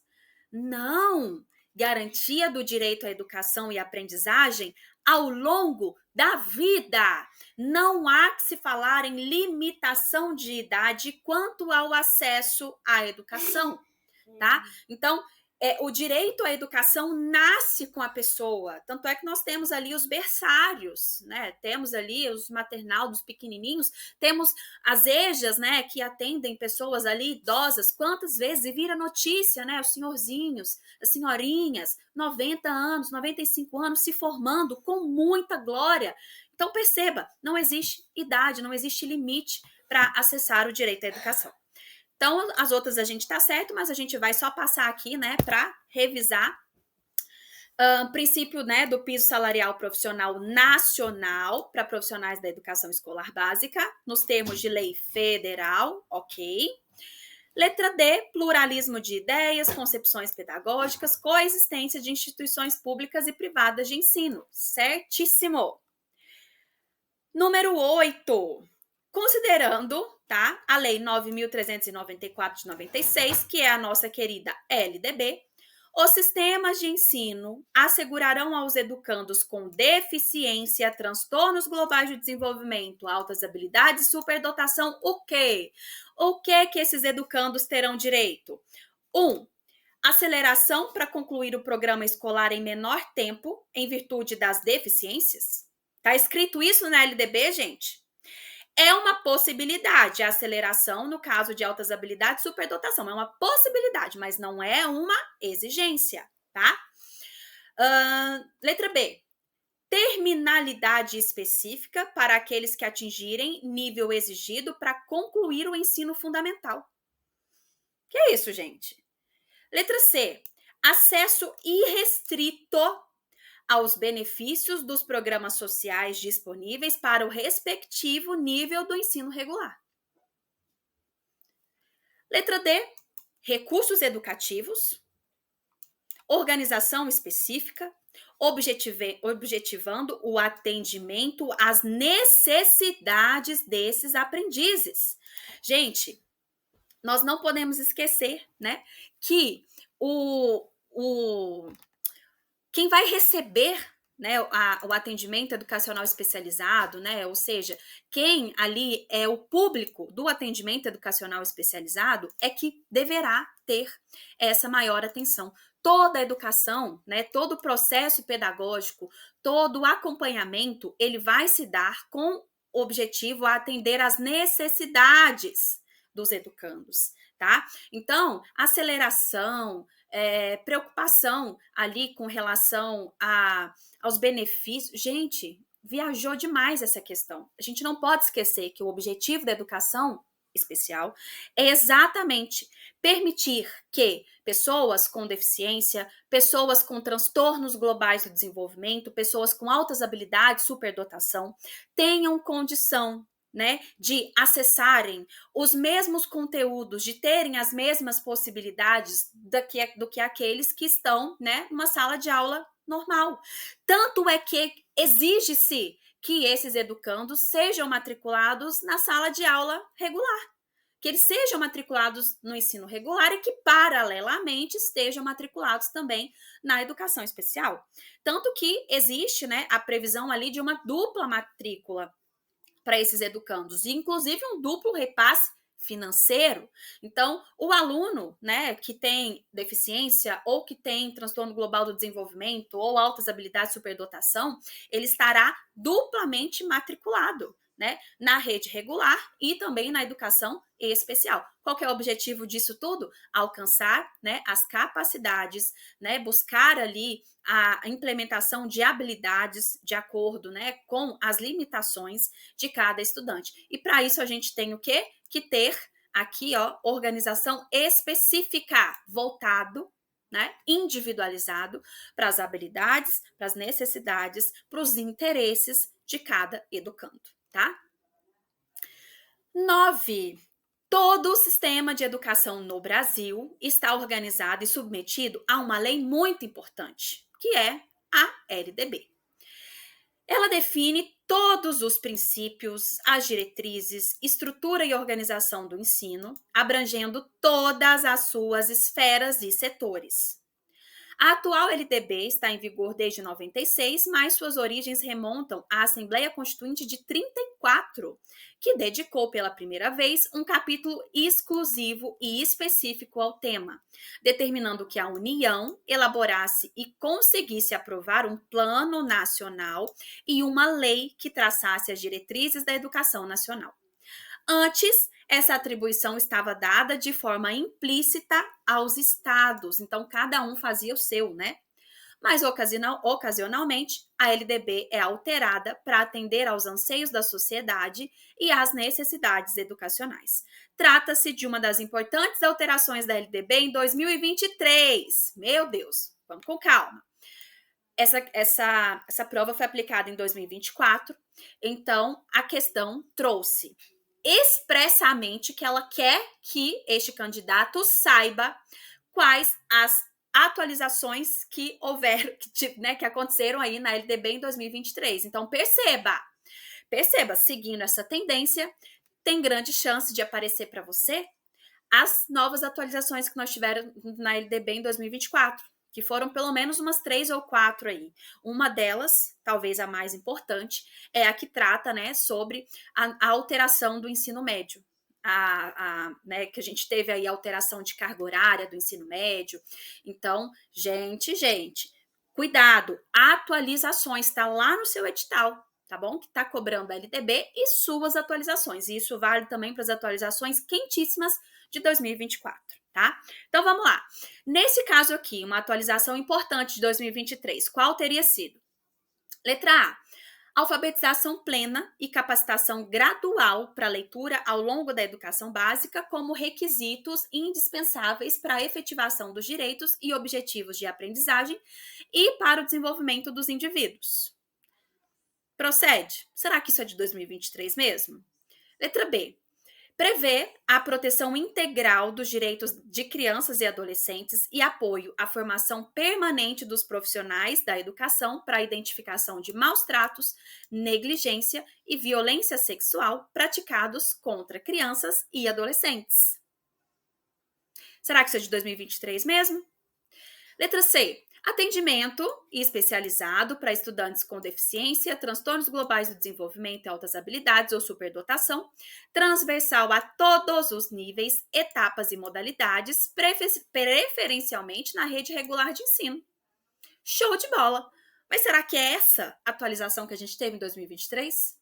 Não! Garantia do direito à educação e aprendizagem ao longo da vida. Não há que se falar em limitação de idade quanto ao acesso à educação, tá? Então, o direito à educação nasce com a pessoa. Tanto é que nós temos ali os berçários, né? Temos ali os maternal dos pequenininhos, temos as EJAs, né? Que atendem pessoas ali idosas. Quantas vezes e vira notícia, né? Os senhorzinhos, as senhorinhas, 90 anos, 95 anos, se formando com muita glória. Então, perceba, não existe idade, não existe limite para acessar o direito à educação. Então, as outras a gente tá certo, mas a gente vai só passar aqui, né, para revisar. Princípio, né, do piso salarial profissional nacional para profissionais da educação escolar básica, nos termos de lei federal, ok. Letra D, pluralismo de ideias, concepções pedagógicas, coexistência de instituições públicas e privadas de ensino. Certíssimo. Número 8. Considerando, tá, a Lei 9.394 de 96, que é a nossa querida LDB, os sistemas de ensino assegurarão aos educandos com deficiência, transtornos globais de desenvolvimento, altas habilidades e superdotação o quê? O que esses educandos terão direito? 1. Aceleração para concluir o programa escolar em menor tempo, em virtude das deficiências. Tá escrito isso na LDB, gente? É uma possibilidade, a aceleração no caso de altas habilidades, superdotação. É uma possibilidade, mas não é uma exigência, tá? Letra B. Terminalidade específica para aqueles que atingirem nível exigido para concluir o ensino fundamental. Que é isso, gente? Letra C. Acesso irrestrito aos benefícios dos programas sociais disponíveis para o respectivo nível do ensino regular. Letra D, recursos educativos, organização específica, objetivando o atendimento às necessidades desses aprendizes. Gente, nós não podemos esquecer, né, que quem vai receber, né, o atendimento educacional especializado, né, ou seja, quem ali é o público do atendimento educacional especializado é que deverá ter essa maior atenção. Toda a educação, né, todo o processo pedagógico, todo o acompanhamento, ele vai se dar com o objetivo a atender às necessidades dos educandos, tá? Então, aceleração, preocupação ali com relação aos benefícios. Gente, viajou demais essa questão. A gente não pode esquecer que o objetivo da educação especial é exatamente permitir que pessoas com deficiência, pessoas com transtornos globais do desenvolvimento, pessoas com altas habilidades, superdotação, tenham condição, né, de acessarem os mesmos conteúdos, de terem as mesmas possibilidades do que aqueles que estão, né, numa sala de aula normal. Tanto é que exige-se que esses educandos sejam matriculados na sala de aula regular, que eles sejam matriculados no ensino regular e que, paralelamente, estejam matriculados também na educação especial. Tanto que existe, né, a previsão ali de uma dupla matrícula para esses educandos, e inclusive um duplo repasse financeiro. Então, o aluno, né, que tem deficiência ou que tem transtorno global do desenvolvimento ou altas habilidades superdotação, ele estará duplamente matriculado, né, na rede regular e também na educação especial. Qual que é o objetivo disso tudo? Alcançar, né, as capacidades, né, buscar ali a implementação de habilidades de acordo, né, com as limitações de cada estudante. E para isso a gente tem o quê? Que ter aqui, ó, organização específica, voltado, né, individualizado para as habilidades, para as necessidades, para os interesses de cada educando, tá? 9. Todo o sistema de educação no Brasil está organizado e submetido a uma lei muito importante, que é a LDB. Ela define todos os princípios, as diretrizes, estrutura e organização do ensino, abrangendo todas as suas esferas e setores. A atual LDB está em vigor desde 96, mas suas origens remontam à Assembleia Constituinte de 34, que dedicou pela primeira vez um capítulo exclusivo e específico ao tema, determinando que a União elaborasse e conseguisse aprovar um plano nacional e uma lei que traçasse as diretrizes da educação nacional. Antes, essa atribuição estava dada de forma implícita aos estados, então cada um fazia o seu, né? Mas ocasionalmente, a LDB é alterada para atender aos anseios da sociedade e às necessidades educacionais. Trata-se de uma das importantes alterações da LDB em 2023. Meu Deus, vamos com calma. Essa prova foi aplicada em 2024, então a questão trouxe expressamente que ela quer que este candidato saiba quais as atualizações que houveram, que aconteceram aí na LDB em 2023. Então, perceba, seguindo essa tendência, tem grande chance de aparecer para você as novas atualizações que nós tivemos na LDB em 2024, que foram pelo menos umas 3 ou 4 aí. Uma delas, talvez a mais importante, é a que trata, né, sobre a alteração do ensino médio. Né, que a gente teve aí a alteração de carga horária do ensino médio. Então, gente, cuidado, atualizações, está lá no seu edital, tá bom? Que está cobrando a LDB e suas atualizações. E isso vale também para as atualizações quentíssimas de 2024, tá? Então, vamos lá. Nesse caso aqui, uma atualização importante de 2023, qual teria sido? Letra A, alfabetização plena e capacitação gradual para leitura ao longo da educação básica como requisitos indispensáveis para a efetivação dos direitos e objetivos de aprendizagem e para o desenvolvimento dos indivíduos. Procede. Será que isso é de 2023 mesmo? Letra B, prevê a proteção integral dos direitos de crianças e adolescentes e apoio à formação permanente dos profissionais da educação para a identificação de maus tratos, negligência e violência sexual praticados contra crianças e adolescentes. Será que isso é de 2023 mesmo? Letra C. Atendimento especializado para estudantes com deficiência, transtornos globais do desenvolvimento e altas habilidades ou superdotação, transversal a todos os níveis, etapas e modalidades, preferencialmente na rede regular de ensino. Show de bola! Mas será que é essa atualização que a gente teve em 2023?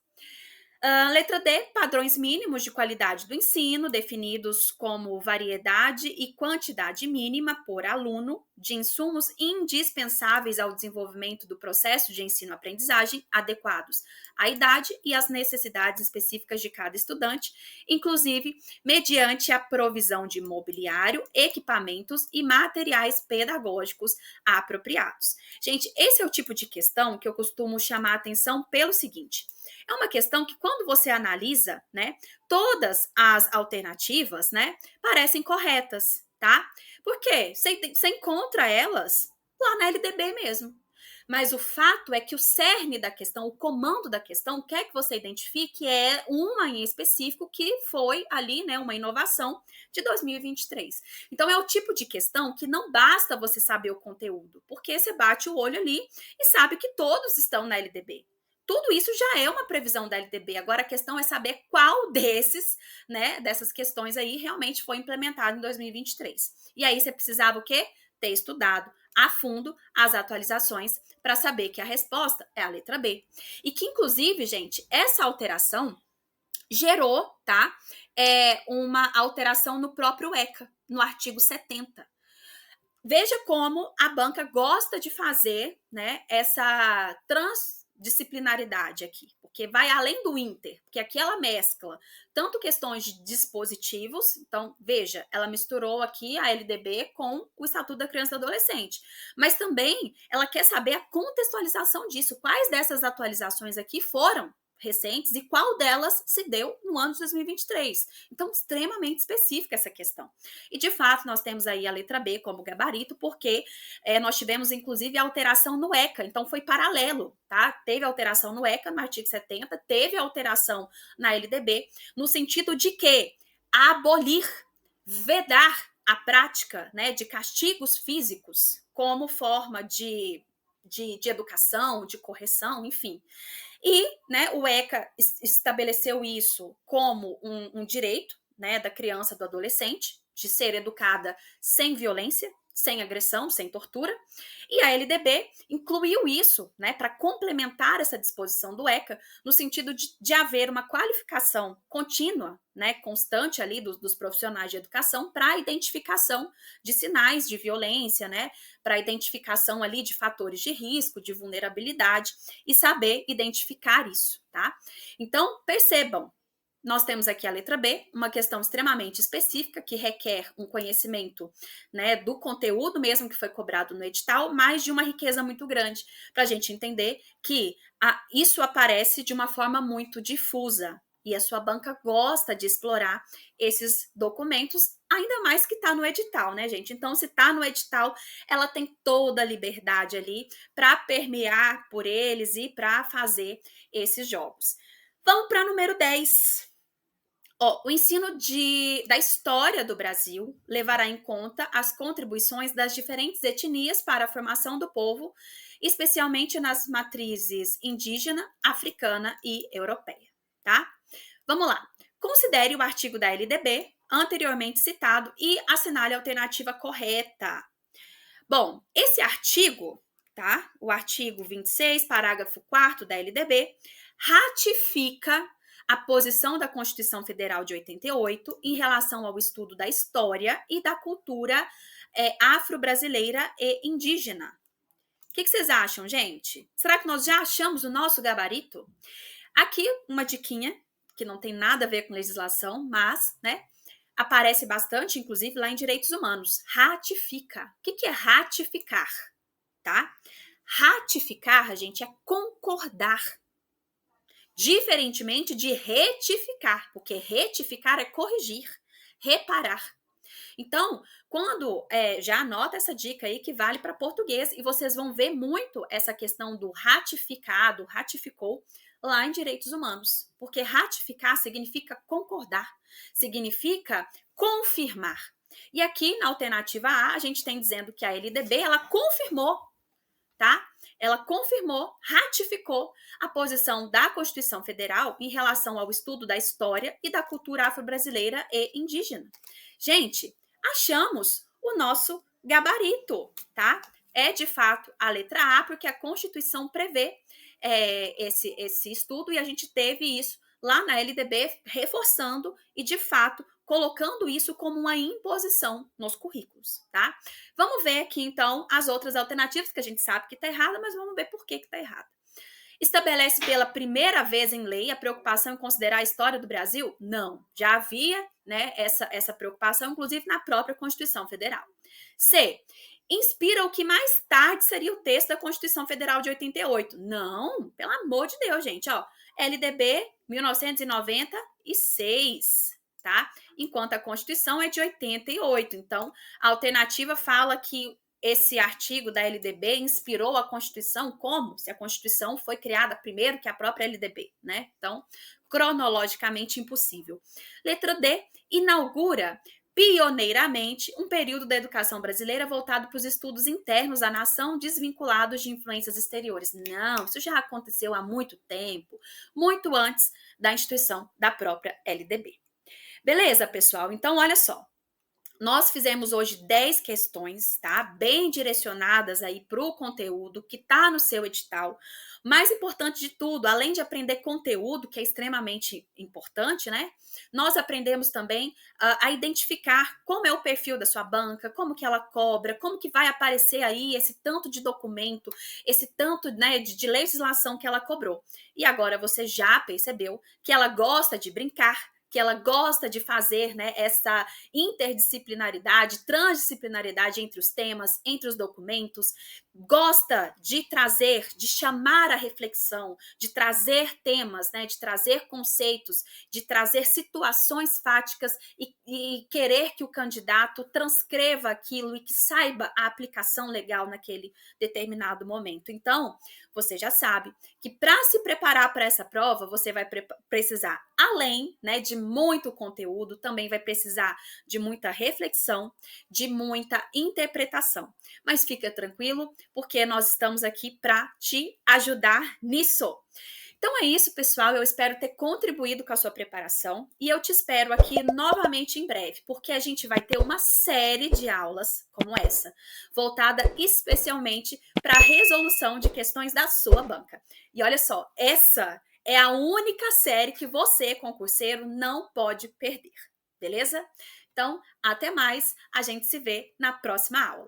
Letra D, padrões mínimos de qualidade do ensino, definidos como variedade e quantidade mínima por aluno de insumos indispensáveis ao desenvolvimento do processo de ensino-aprendizagem adequados à idade e às necessidades específicas de cada estudante, inclusive mediante a provisão de mobiliário, equipamentos e materiais pedagógicos apropriados. Gente, esse é o tipo de questão que eu costumo chamar a atenção pelo seguinte: é uma questão que, quando você analisa, né, todas as alternativas, né, parecem corretas, tá? Por quê? Você encontra elas lá na LDB mesmo. Mas o fato é que o cerne da questão, o comando da questão, quer que você identifique é uma em específico que foi ali, né, uma inovação de 2023. Então, é o tipo de questão que não basta você saber o conteúdo, porque você bate o olho ali e sabe que todos estão na LDB. Tudo isso já é uma previsão da LDB. Agora, a questão é saber qual desses, né, dessas questões aí realmente foi implementado em 2023. E aí, você precisava o quê? Ter estudado a fundo as atualizações para saber que a resposta é a letra B. E que, inclusive, gente, essa alteração gerou, tá, uma alteração no próprio ECA, no artigo 70. Veja como a banca gosta de fazer, né, essa transdisciplinaridade aqui, porque vai além do inter, porque aqui ela mescla tanto questões de dispositivos, então, veja, ela misturou aqui a LDB com o Estatuto da Criança e do Adolescente, mas também ela quer saber a contextualização disso, quais dessas atualizações aqui foram recentes e qual delas se deu no ano de 2023. Então, extremamente específica essa questão. E, de fato, nós temos aí a letra B como gabarito, porque nós tivemos, inclusive, alteração no ECA, então foi paralelo, tá? Teve alteração no ECA, no artigo 70, teve alteração na LDB, no sentido de que abolir, vedar a prática, né, de castigos físicos como forma de educação, de correção, enfim. E, né, o ECA estabeleceu isso como um direito, né, da criança, do adolescente, de ser educada sem violência, sem agressão, sem tortura. E a LDB incluiu isso, né, para complementar essa disposição do ECA, no sentido de haver uma qualificação contínua, né, constante ali dos profissionais de educação para a identificação de sinais de violência, né, para a identificação ali de fatores de risco, de vulnerabilidade e saber identificar isso, tá? Então, percebam, nós temos aqui a letra B, uma questão extremamente específica que requer um conhecimento, né, do conteúdo mesmo que foi cobrado no edital, mas de uma riqueza muito grande para a gente entender que isso aparece de uma forma muito difusa e a sua banca gosta de explorar esses documentos, ainda mais que está no edital, né, gente? Então, se está no edital, ela tem toda a liberdade ali para permear por eles e para fazer esses jogos. Vamos para número 10. O ensino da história do Brasil levará em conta as contribuições das diferentes etnias para a formação do povo, especialmente nas matrizes indígena, africana e europeia, tá? Vamos lá. Considere o artigo da LDB anteriormente citado e assinale a alternativa correta. Bom, esse artigo, tá? O artigo 26, parágrafo 4º da LDB, ratifica a posição da Constituição Federal de 88 em relação ao estudo da história e da cultura afro-brasileira e indígena. O que vocês acham, gente? Será que nós já achamos o nosso gabarito? Aqui, uma diquinha, que não tem nada a ver com legislação, mas, né, aparece bastante, inclusive, lá em Direitos Humanos. Ratifica. O que é ratificar? Tá? Ratificar, gente, é concordar. Diferentemente de retificar, porque retificar é corrigir, reparar. Então, quando já anota essa dica aí que vale para português e vocês vão ver muito essa questão do ratificado, ratificou lá em Direitos Humanos, porque ratificar significa concordar, significa confirmar. E aqui na alternativa A, gente tem dizendo que a LDB, ela confirmou, tá? Ela confirmou, ratificou a posição da Constituição Federal em relação ao estudo da história e da cultura afro-brasileira e indígena. Gente, achamos o nosso gabarito, tá? É de fato a letra A, porque a Constituição prevê esse estudo e a gente teve isso lá na LDB, reforçando e de fato colocando isso como uma imposição nos currículos, tá? Vamos ver aqui, então, as outras alternativas, que a gente sabe que está errada, mas vamos ver por que está errada. Estabelece pela primeira vez em lei a preocupação em considerar a história do Brasil? Não, já havia, né, essa preocupação, inclusive na própria Constituição Federal. C. Inspira o que mais tarde seria o texto da Constituição Federal de 88? Não, pelo amor de Deus, gente, ó, LDB 1996, tá? Enquanto a Constituição é de 88. Então, a alternativa fala que esse artigo da LDB inspirou a Constituição como? Se a Constituição foi criada primeiro que a própria LDB, né? Então, cronologicamente impossível. Letra D, inaugura pioneiramente um período da educação brasileira voltado para os estudos internos da nação, desvinculados de influências exteriores. Não, isso já aconteceu há muito tempo, muito antes da instituição da própria LDB. Beleza, pessoal? Então, olha só. Nós fizemos hoje 10 questões, tá? Bem direcionadas aí para o conteúdo que está no seu edital. Mais importante de tudo, além de aprender conteúdo, que é extremamente importante, né? Nós aprendemos também a identificar como é o perfil da sua banca, como que ela cobra, como que vai aparecer aí esse tanto de documento, esse tanto, né, de legislação que ela cobrou. E agora você já percebeu que ela gosta de brincar, que ela gosta de fazer, né, essa interdisciplinaridade, transdisciplinaridade entre os temas, entre os documentos, gosta de trazer, de chamar a reflexão, de trazer temas, né, de trazer conceitos, de trazer situações fáticas e querer que o candidato transcreva aquilo e que saiba a aplicação legal naquele determinado momento. Então, você já sabe que para se preparar para essa prova, você vai precisar, além, né, de muito conteúdo, também vai precisar de muita reflexão, de muita interpretação. Mas fica tranquilo, porque nós estamos aqui para te ajudar nisso. Então é isso, pessoal. Eu espero ter contribuído com a sua preparação e eu te espero aqui novamente em breve, porque a gente vai ter uma série de aulas como essa, voltada especialmente para a resolução de questões da sua banca. E olha só, essa é a única série que você, concurseiro, não pode perder, beleza? Então, até mais, a gente se vê na próxima aula.